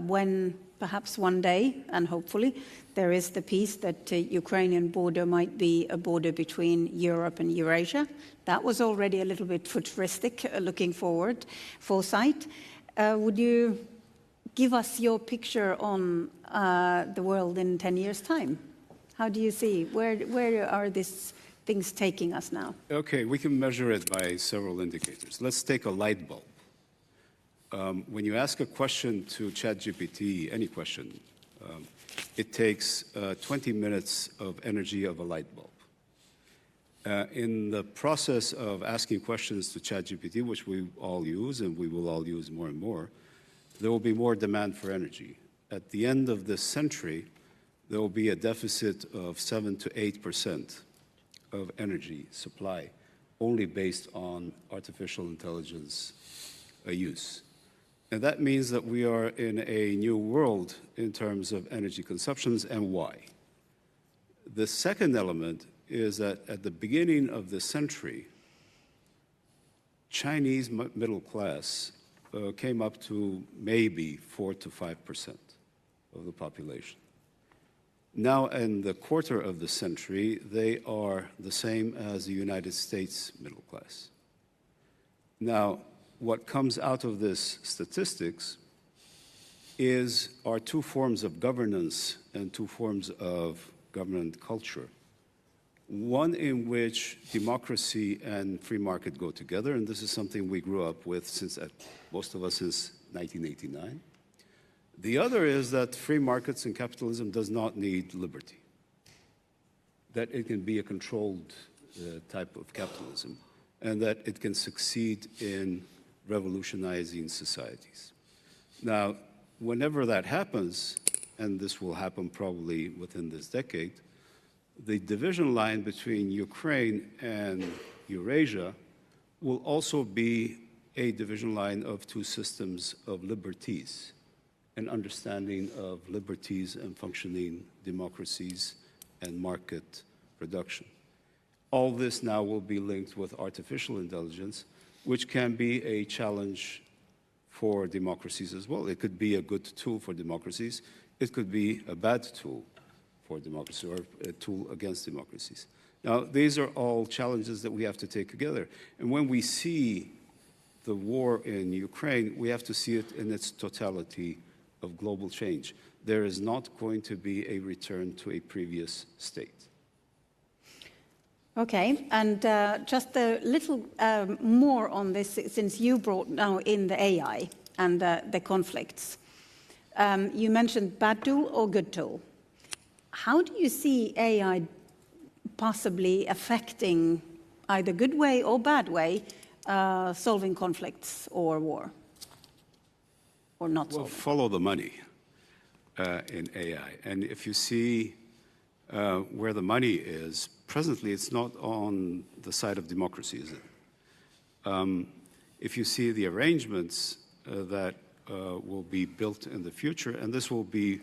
when perhaps one day, and hopefully, there is the peace that Ukrainian border might be a border between Europe and Eurasia. That was already a little bit futuristic, looking foresight. Would you give us your picture on the world in 10 years' time? How do you see? Where are these things taking us now? Okay, we can measure it by several indicators. Let's take a light bulb. When you ask a question to ChatGPT, any question, it takes 20 minutes of energy of a light bulb. In the process of asking questions to ChatGPT, which we all use and we will all use more and more, there will be more demand for energy. At the end of this century, there will be a deficit of 7 to 8% of energy supply, only based on artificial intelligence use. And that means that we are in a new world in terms of energy consumptions, and why. The second element is that at the beginning of the century, Chinese middle class came up to maybe 4 to 5% of the population. Now, in the quarter of the century, they are the same as the United States middle class. Now, what comes out of this statistics are two forms of governance and two forms of government culture. One in which democracy and free market go together, and this is something we grew up with most of us since 1989. The other is that free markets and capitalism does not need liberty, that it can be a controlled type of capitalism, and that it can succeed in revolutionizing societies. Now, whenever that happens, and this will happen probably within this decade, the division line between Ukraine and Eurasia will also be a division line of two systems of liberties, an understanding of liberties and functioning democracies and market production. All this now will be linked with artificial intelligence, which can be a challenge for democracies as well. It could be a good tool for democracies. It could be a bad tool for democracy, or a tool against democracies. Now, these are all challenges that we have to take together. And when we see the war in Ukraine, we have to see it in its totality of global change. There is not going to be a return to a previous state. Okay, and just a little more on this, since you brought now in the AI and the conflicts. You mentioned bad tool or good tool. How do you see AI possibly affecting, either good way or bad way, solving conflicts or war? Or not solving? Well, follow the money in AI. And if you see where the money is, presently it's not on the side of democracy, is it? If you see the arrangements that will be built in the future, and this will be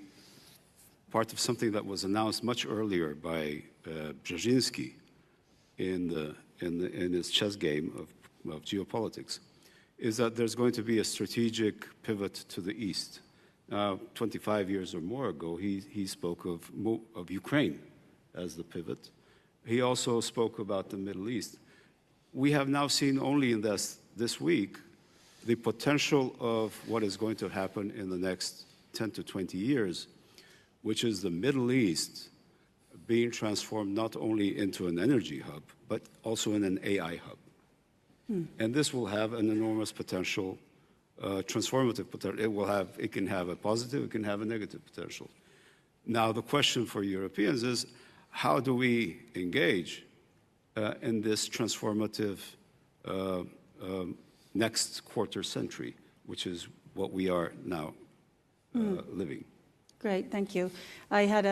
part of something that was announced much earlier by Brzezinski in his chess game of geopolitics, is that there's going to be a strategic pivot to the east. 25 years or more ago, he spoke of Ukraine as the pivot. He also spoke about the Middle East. We have now seen only in this week the potential of what is going to happen in the next 10 to 20 years, which is the Middle East being transformed not only into an energy hub, but also in an AI hub. And this will have an enormous potential, transformative potential. It can have a positive, it can have a negative potential. Now, the question for Europeans is, how do we engage in this transformative next quarter century, which is what we are now living? Great, thank you. I had,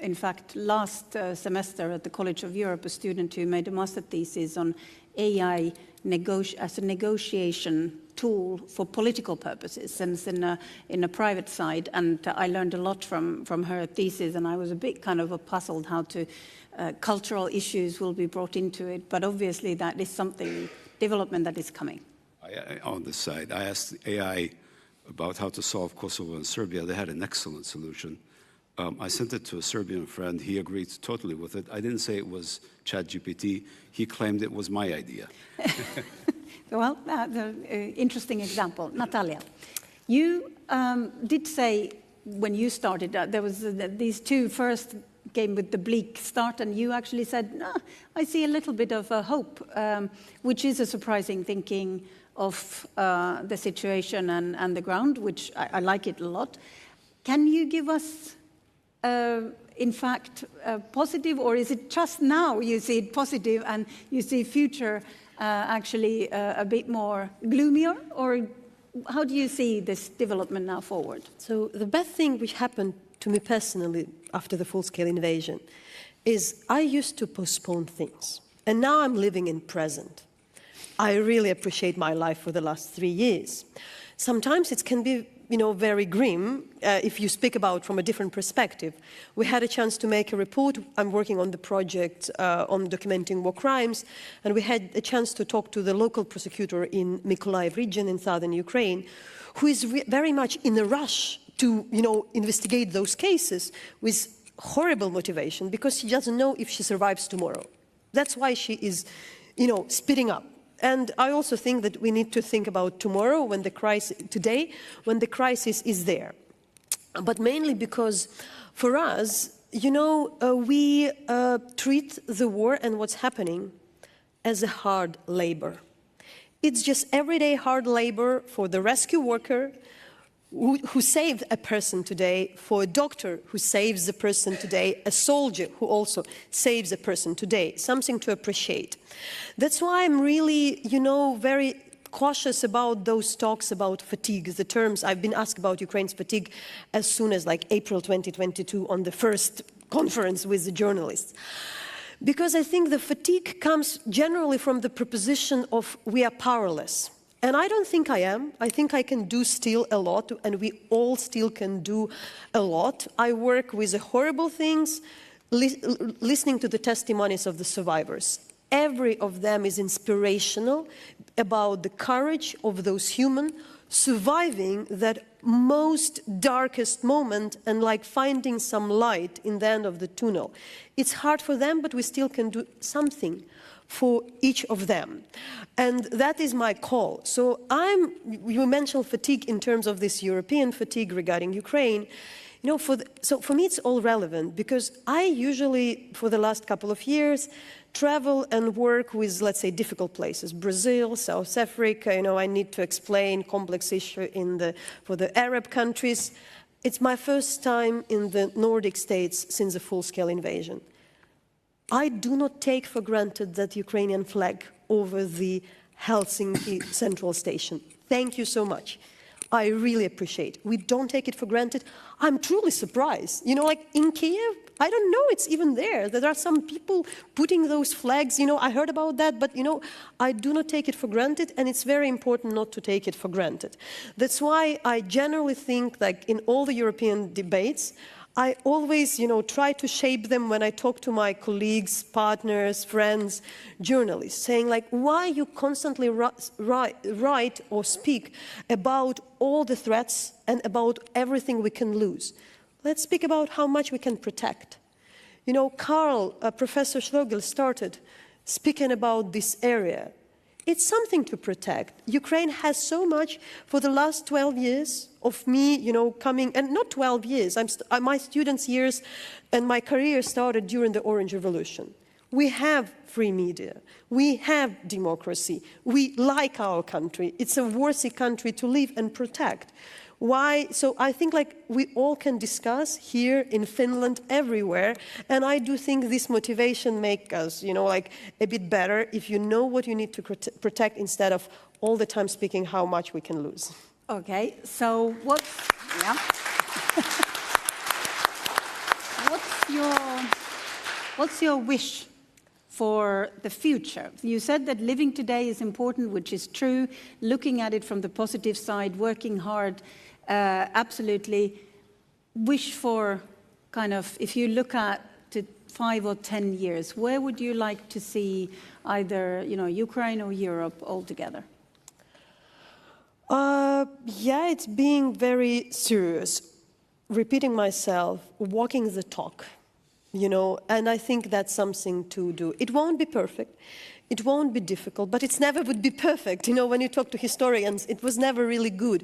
in fact, last semester at the College of Europe, a student who made a master thesis on AI as a negotiation tool for political purposes, since in a private side, and I learned a lot from her thesis, and I was a bit kind of puzzled how to cultural issues will be brought into it, but obviously that is something, development that is coming. On this side, I asked AI about how to solve Kosovo and Serbia. They had an excellent solution. I sent it to a Serbian friend. He agreed totally with it. I didn't say it was ChatGPT. He claimed it was my idea. Well, that's an interesting example. Nataliya, you did say when you started that there was these two first came with the bleak start, and you actually said, no, I see a little bit of hope, which is a surprising thinking of the situation and the ground, which I like it a lot. Can you give us, in fact, positive, or is it just now you see it positive and you see future actually a bit more gloomier, or how do you see this development now forward? So the best thing which happened to me personally after the full-scale invasion is I used to postpone things, and now I'm living in present. I really appreciate my life for the last 3 years. Sometimes it can be, very grim if you speak about from a different perspective. We had a chance to make a report. I'm working on the project on documenting war crimes, and we had a chance to talk to the local prosecutor in Mykolaiv region in southern Ukraine, who is very much in a rush to, investigate those cases with horrible motivation, because she doesn't know if she survives tomorrow. That's why she is, speeding up. And I also think that we need to think about tomorrow, when the crisis, today, when the crisis is there. But mainly because for us, we treat the war and what's happening as a hard labor. It's just everyday hard labor for the rescue worker who saved a person today, for a doctor who saves a person today, a soldier who also saves a person today, something to appreciate. That's why I'm really, very cautious about those talks about fatigue, the terms. I've been asked about Ukraine's fatigue as soon as April 2022 on the first conference with the journalists. Because I think the fatigue comes generally from the proposition of we are powerless. And I don't think I am. I think I can do still a lot, and we all still can do a lot. I work with the horrible things, listening to the testimonies of the survivors. Every of them is inspirational about the courage of those humans surviving that most darkest moment and finding some light in the end of the tunnel. It's hard for them, but we still can do something for each of them. And that is my call. So you mentioned fatigue in terms of this European fatigue regarding Ukraine. So for me it's all relevant, because I usually, for the last couple of years, travel and work with, let's say, difficult places. Brazil, South Africa, I need to explain complex issue for the Arab countries. It's my first time in the Nordic states since the full-scale invasion. I do not take for granted that Ukrainian flag over the Helsinki Central Station. Thank you so much. I really appreciate it. We don't take it for granted. I'm truly surprised. In Kiev, I don't know it's even there. There are some people putting those flags. I heard about that, but, I do not take it for granted, and it's very important not to take it for granted. That's why I generally think, in all the European debates, I always, try to shape them when I talk to my colleagues, partners, friends, journalists, saying why you constantly write or speak about all the threats and about everything we can lose. Let's speak about how much we can protect. Professor Schlögel started speaking about this area. It's something to protect. Ukraine has so much for the last 12 years of me, coming, and not 12 years. My students' years and my career started during the Orange Revolution. We have free media. We have democracy. We like our country. It's a worthy country to live and protect. Why? So I think we all can discuss here in Finland, everywhere, and I do think this motivation makes us, a bit better if you know what you need to protect instead of all the time speaking how much we can lose. Okay, so what's your wish for the future? You said that living today is important, which is true, looking at it from the positive side, working hard, absolutely. Wish for kind of, if you look at to 5 or 10 years, where would you like to see either, Ukraine or Europe altogether? Yeah, it's being very serious. Repeating myself, walking the talk, and I think that's something to do. It won't be perfect, it won't be difficult, but it never would be perfect. When you talk to historians, it was never really good.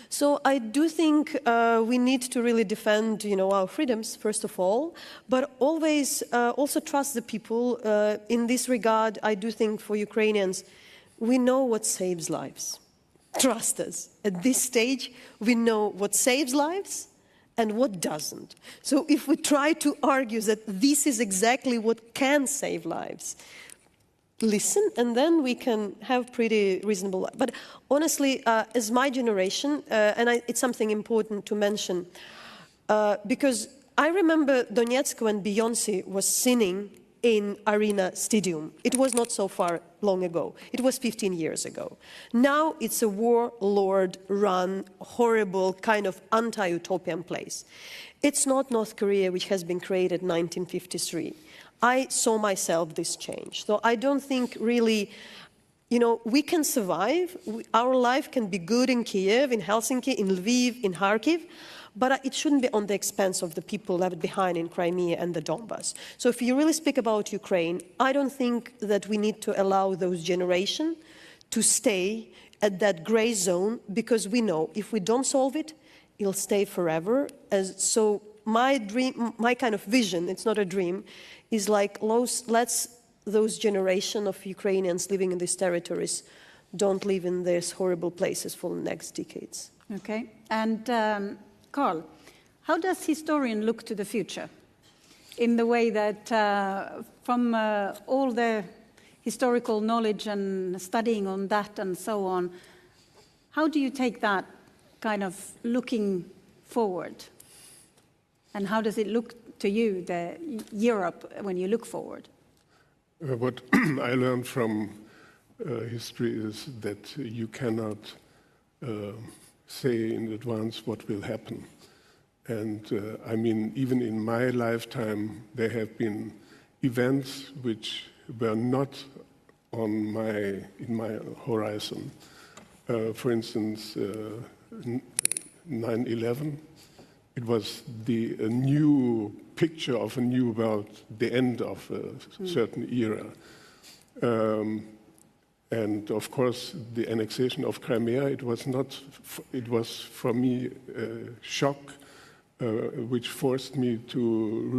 So I do think we need to really defend, our freedoms, first of all, but always also trust the people. In this regard, I do think for Ukrainians, we know what saves lives. Trust us. At this stage, we know what saves lives and what doesn't. So if we try to argue that this is exactly what can save lives, listen, and then we can have pretty reasonable life. But honestly, as my generation, and it's something important to mention, because I remember Donetsk when Beyoncé was singing in Arena Stadium. It was not so far long ago. It was 15 years ago. Now it's a warlord-run, horrible, kind of anti-utopian place. It's not North Korea, which has been created in 1953. I saw myself this change. So I don't think really, we can survive. Our life can be good in Kiev, in Helsinki, in Lviv, in Kharkiv, but it shouldn't be on the expense of the people left behind in Crimea and the Donbas. So if you really speak about Ukraine, I don't think that we need to allow those generations to stay at that gray zone, because we know if we don't solve it, it'll stay forever. So my dream, my kind of vision, it's not a dream, is like let's those generation of Ukrainians living in these territories don't live in these horrible places for the next decades. Okay, and Karl, how does historian look to the future? In the way that from all the historical knowledge and studying on that and so on, how do you take that kind of looking forward? And how does it look to you, Europe, when you look forward? What I learned from history is that you cannot say in advance what will happen. And I mean, even in my lifetime, there have been events which were not in my horizon. For instance, 9/11. It was a new picture of a new world, the end of a certain era. And of course, the annexation of Crimea, it was for me a shock, which forced me to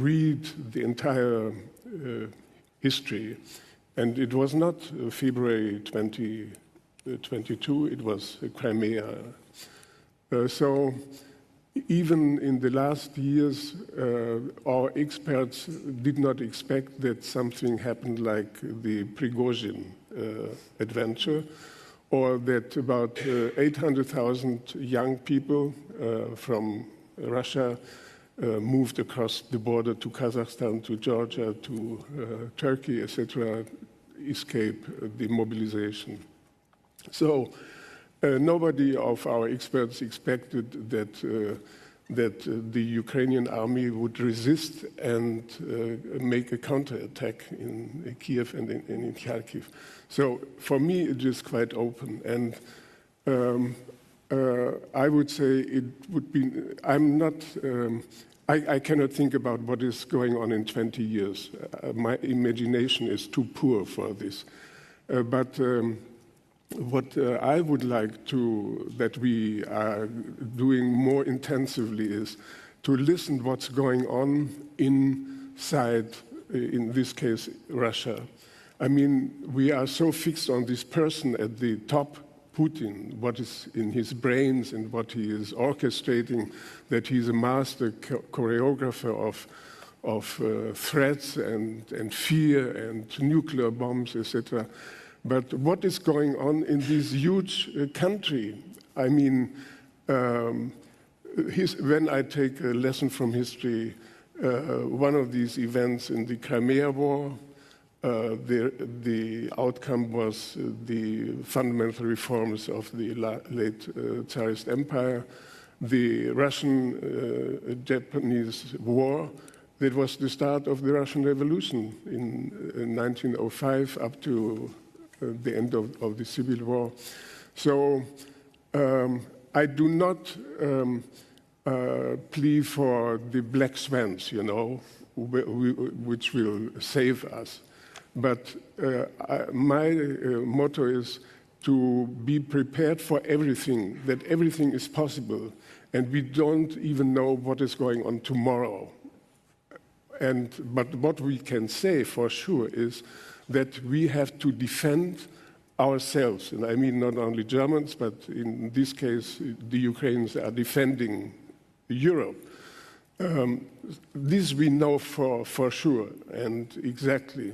read the entire history. And it was not February 2022, it was Crimea. So even in the last years, our experts did not expect that something happened like the Prigozhin adventure, or that about 800,000 young people from Russia moved across the border to Kazakhstan, to Georgia, to Turkey, etc., escape the mobilization. So nobody of our experts expected that the Ukrainian army would resist and make a counterattack in Kiev and in Kharkiv. So for me, it is quite open. And I would say it would be, I cannot think about what is going on in 20 years. My imagination is too poor for this. But what I would like that we are doing more intensively is to listen what's going on inside, in this case, Russia. I mean, we are so fixed on this person at the top, Putin, what is in his brains and what he is orchestrating, that he's a master choreographer of threats and fear and nuclear bombs, etc. But what is going on in this huge country? I mean, when I take a lesson from history, one of these events in the Crimea War. The outcome was the fundamental reforms of the late Tsarist Empire. The Russian-Japanese War, that was the start of the Russian Revolution in 1905 up to the end of the Civil War. So I do not plea for the black swans, you know, which will save us. But my motto is to be prepared for everything, that everything is possible, and we don't even know what is going on tomorrow. But what we can say for sure is that we have to defend ourselves. And I mean not only Germans, but in this case, the Ukrainians are defending Europe. This we know for sure and exactly.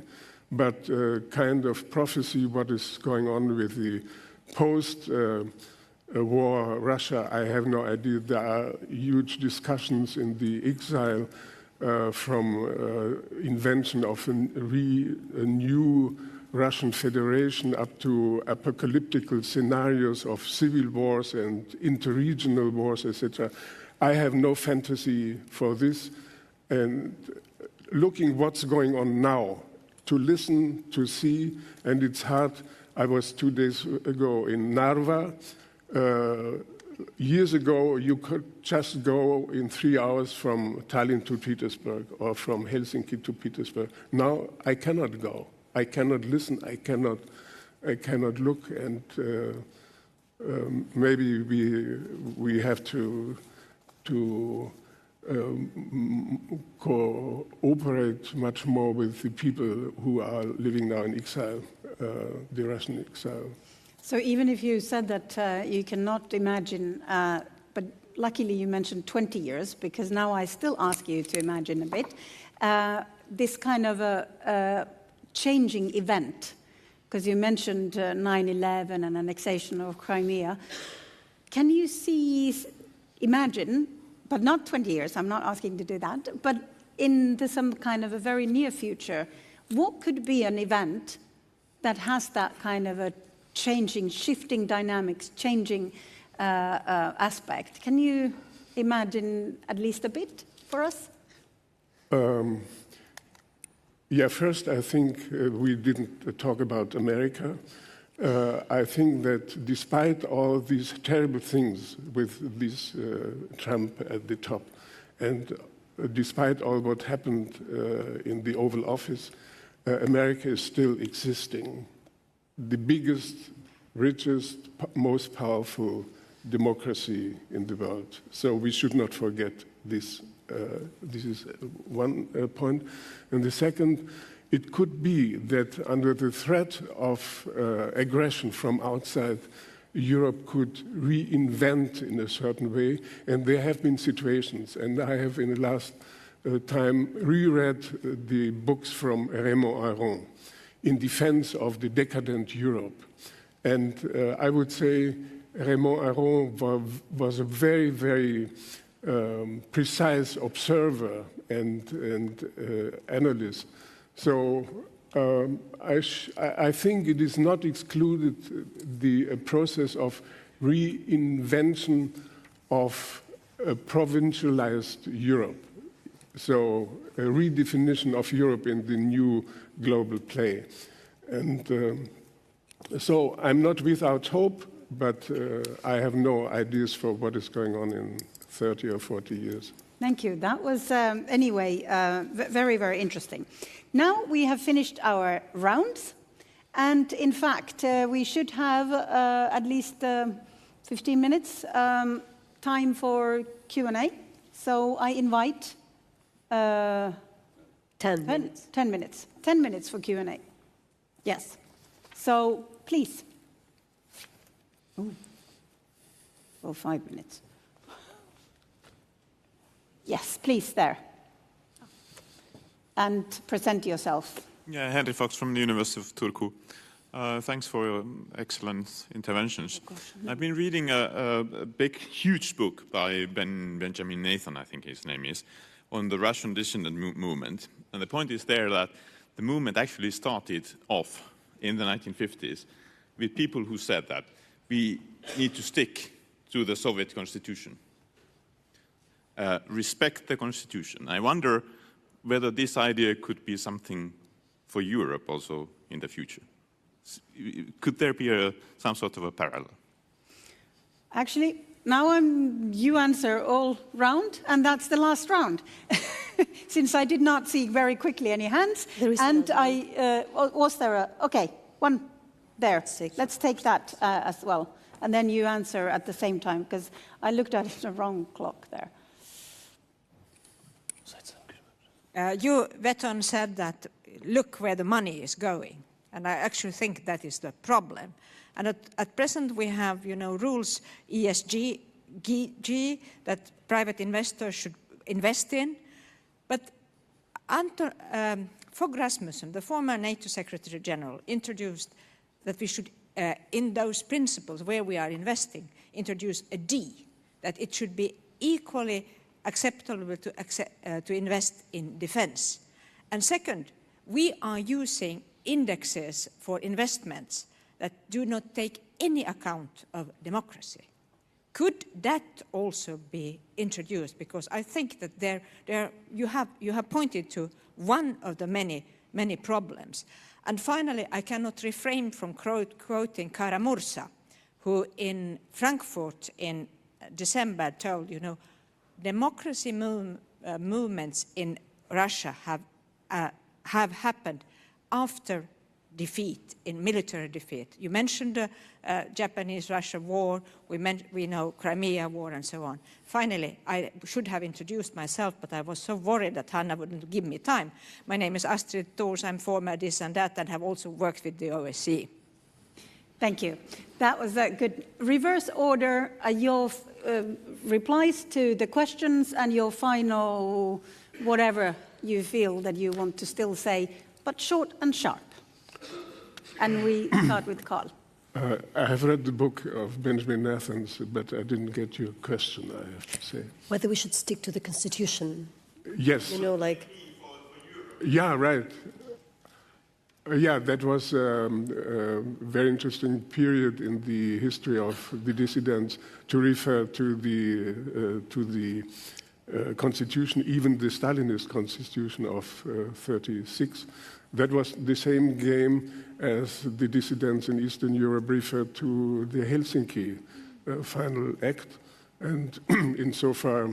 But kind of prophecy, what is going on with the post-war Russia, I have no idea. There are huge discussions in the exile from invention of a new Russian Federation up to apocalyptical scenarios of civil wars and interregional wars, etc. I have no fantasy for this. And looking what's going on now, to listen, to see, and it's hard. I was 2 days ago in Narva. Years ago, you could just go in 3 hours from Tallinn to Petersburg or from Helsinki to Petersburg. Now I cannot go. I cannot listen. I cannot look. And maybe we have to cooperate much more with the people who are living now in exile, the Russian exile. So even if you said that you cannot imagine, but luckily you mentioned 20 years, because now I still ask you to imagine a bit, this kind of a changing event, because you mentioned 9/11 and annexation of Crimea. Can you imagine, but not 20 years, I'm not asking to do that, but in some kind of a very near future, what could be an event that has that kind of a changing, shifting dynamics, changing aspect? Can you imagine at least a bit for us? Yeah, first I think we didn't talk about America. I think that despite all these terrible things with this Trump at the top, and despite all what happened in the Oval Office, America is still existing. The biggest, richest, most powerful democracy in the world. So we should not forget this. This is one point. And the second, it could be that under the threat of aggression from outside, Europe could reinvent in a certain way. And there have been situations, and I have in the last time reread the books from Raymond Aron in defense of the decadent Europe. And I would say Raymond Aron was a very, very precise observer and analyst. So I think it is not excluded the process of reinvention of a provincialized Europe. So a redefinition of Europe in the new global play. And so I'm not without hope, but I have no ideas for what is going on in 30 or 40 years. Thank you. That was, anyway, very, very interesting. Now we have finished our rounds. And in fact, we should have at least 15 minutes time for Q&A. So I invite 10 minutes. 10 minutes. 10 minutes for Q&A. Yes. So please. Ooh. Or 5 minutes. Yes, please, there. And present yourself. Yeah, Henry Fox from the University of Turku. Thanks for your excellent interventions. I've been reading a big, huge book by Benjamin Nathan, I think his name is, on the Russian dissident movement. And the point is there that the movement actually started off in the 1950s with people who said that we need to stick to the Soviet constitution, respect the constitution. I wonder whether this idea could be something for Europe also in the future. Could there be some sort of a parallel? Actually, now you answer all round, and that's the last round. Since I did not see very quickly any hands, and was there a, okay, one there. Let's take that as well. And then you answer at the same time, because I looked at the wrong clock there. You, Veton, said that look where the money is going. And I actually think that is the problem. And at present we have, rules, ESG, that private investors should invest in. But Fogh Rasmussen, the former NATO Secretary General, introduced that we should, in those principles where we are investing, introduce a D, that it should be equally acceptable to invest in defense. And second, we are using indexes for investments that do not take any account of democracy. Could that also be introduced? Because I think that you have pointed to one of the many problems. And finally, I cannot refrain from quoting Kara Murza, who in Frankfurt in December told, democracy movements in Russia have happened after defeat, in military defeat. You mentioned the Japanese-Russia war, we know Crimea war and so on. Finally, I should have introduced myself, but I was so worried that Hanna wouldn't give me time. My name is Astrid Thors, I'm former this and that, and have also worked with the OSCE. Thank you. That was a good reverse order. Your replies to the questions and your final whatever you feel that you want to still say, but short and sharp. And we start with Karl. I have read the book of Benjamin Nathan's, but I didn't get your question, I have to say. Whether we should stick to the constitution. Yes. Yeah, right. Yeah, that was a very interesting period in the history of the dissidents to refer to the constitution, even the Stalinist constitution of 36. That was the same game as the dissidents in Eastern Europe referred to the Helsinki Final Act, and insofar,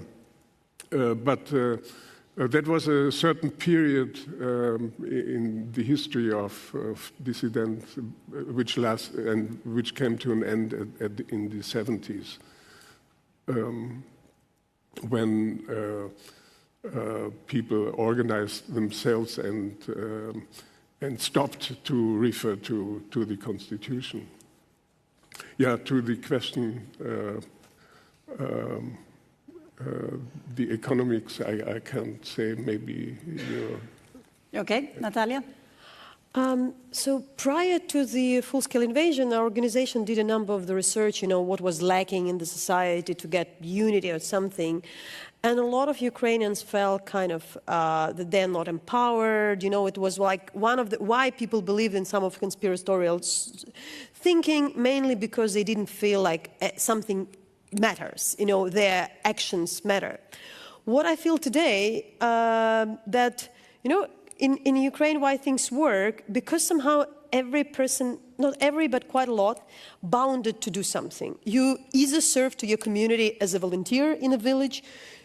that was a certain period in the history of dissidents which came to an end in the 70s, when people organized themselves and stopped to refer to the Constitution. Yeah, to the question, the economics, I can't say, maybe. Okay, Nataliya? So prior to the full-scale invasion, our organization did a number of the research, what was lacking in the society to get unity or something. And a lot of Ukrainians felt kind of that they're not empowered. It was like one of the why people believed in some of conspiratorial thinking, mainly because they didn't feel like something matters. Their actions matter. What I feel today that in Ukraine, why things work, because somehow every person, not every, but quite a lot, bounded to do something. You either serve to your community as a volunteer in a village,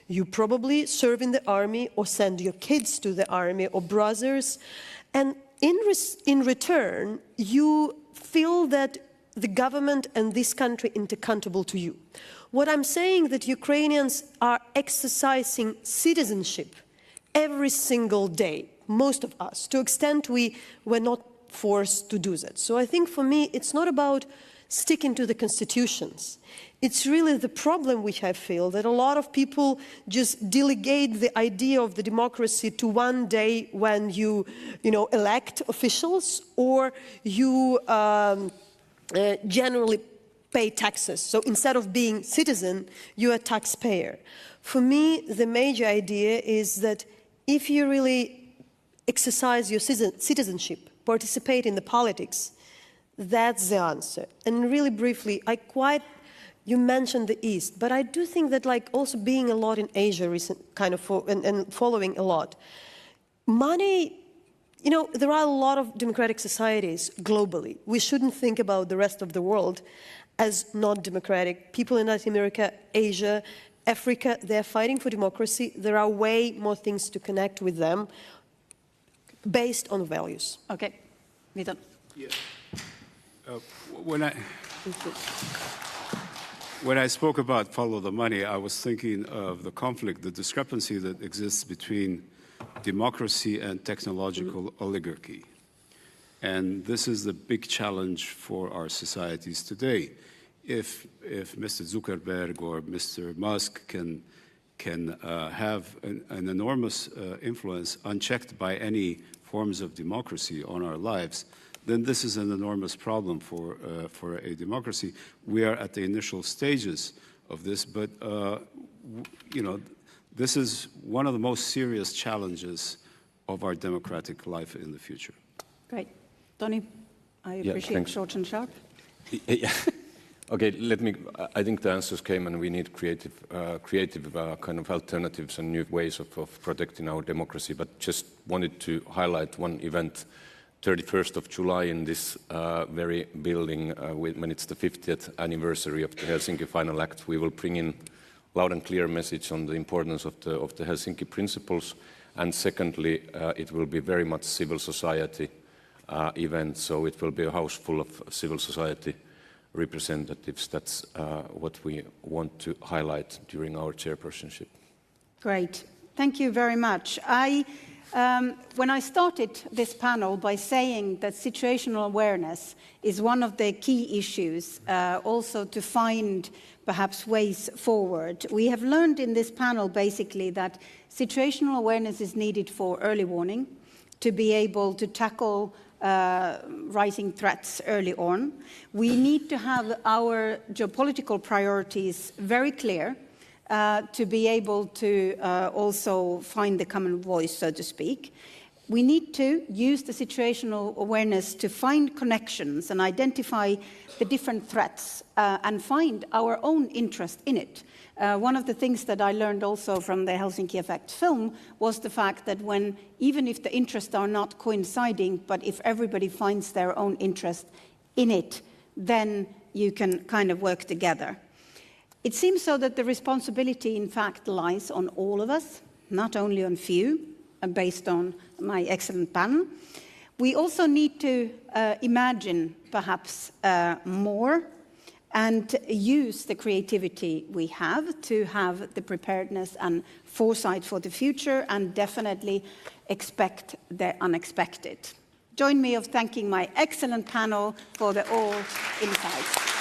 you probably serve in the army or send your kids to the army or brothers. And in return, you feel that the government and this country are accountable to you. What I'm saying that Ukrainians are exercising citizenship every single day, most of us, to extent we were not forced to do that. So I think for me, it's not about sticking to the constitutions. It's really the problem which I feel, that a lot of people just delegate the idea of the democracy to one day when you elect officials, or you generally pay taxes. So instead of being citizen, you're a taxpayer. For me, the major idea is that if you really exercise your citizenship, participate in the politics, that's the answer. And really briefly, you mentioned the East, but I do think that like also being a lot in Asia and following a lot, money, you know, there are a lot of democratic societies globally. We shouldn't think about the rest of the world as not democratic. People in Latin America, Asia, Africa, they're fighting for democracy. There are way more things to connect with them based on values. Okay, Veton. Yeah. When I spoke about follow the money, I was thinking of the conflict, the discrepancy that exists between democracy and technological oligarchy. And this is the big challenge for our societies today. If Mr. Zuckerberg or Mr. Musk can have an enormous influence unchecked by any forms of democracy on our lives, then this is an enormous problem for a democracy. We are at the initial stages of this, but you know, this is one of the most serious challenges of our democratic life in the future. Great. Toni, I appreciate short and sharp. Yeah. Okay, I think the answers came, and we need creative kind of alternatives and new ways of protecting our democracy. But just wanted to highlight one event, 31st of July in this very building, when it's the 50th anniversary of the Helsinki Final Act. We will bring in loud and clear message on the importance of the Helsinki principles. And secondly, it will be very much civil society event, so it will be a house full of civil society representatives. That's what we want to highlight during our chairpersonship. Great. Thank you very much. When I started this panel by saying that situational awareness is one of the key issues, also to find perhaps ways forward, we have learned in this panel basically that situational awareness is needed for early warning, to be able to tackle rising threats early on. We need to have our geopolitical priorities very clear to be able to also find the common voice, so to speak. We need to use the situational awareness to find connections and identify the different threats and find our own interest in it. One of the things that I learned also from the Helsinki Effect film was the fact that even if the interests are not coinciding, but if everybody finds their own interest in it, then you can kind of work together. It seems so that the responsibility, in fact, lies on all of us, not only on few, based on my excellent panel. We also need to imagine perhaps more and use the creativity we have to have the preparedness and foresight for the future, and definitely expect the unexpected. Join me of thanking my excellent panel for all insights.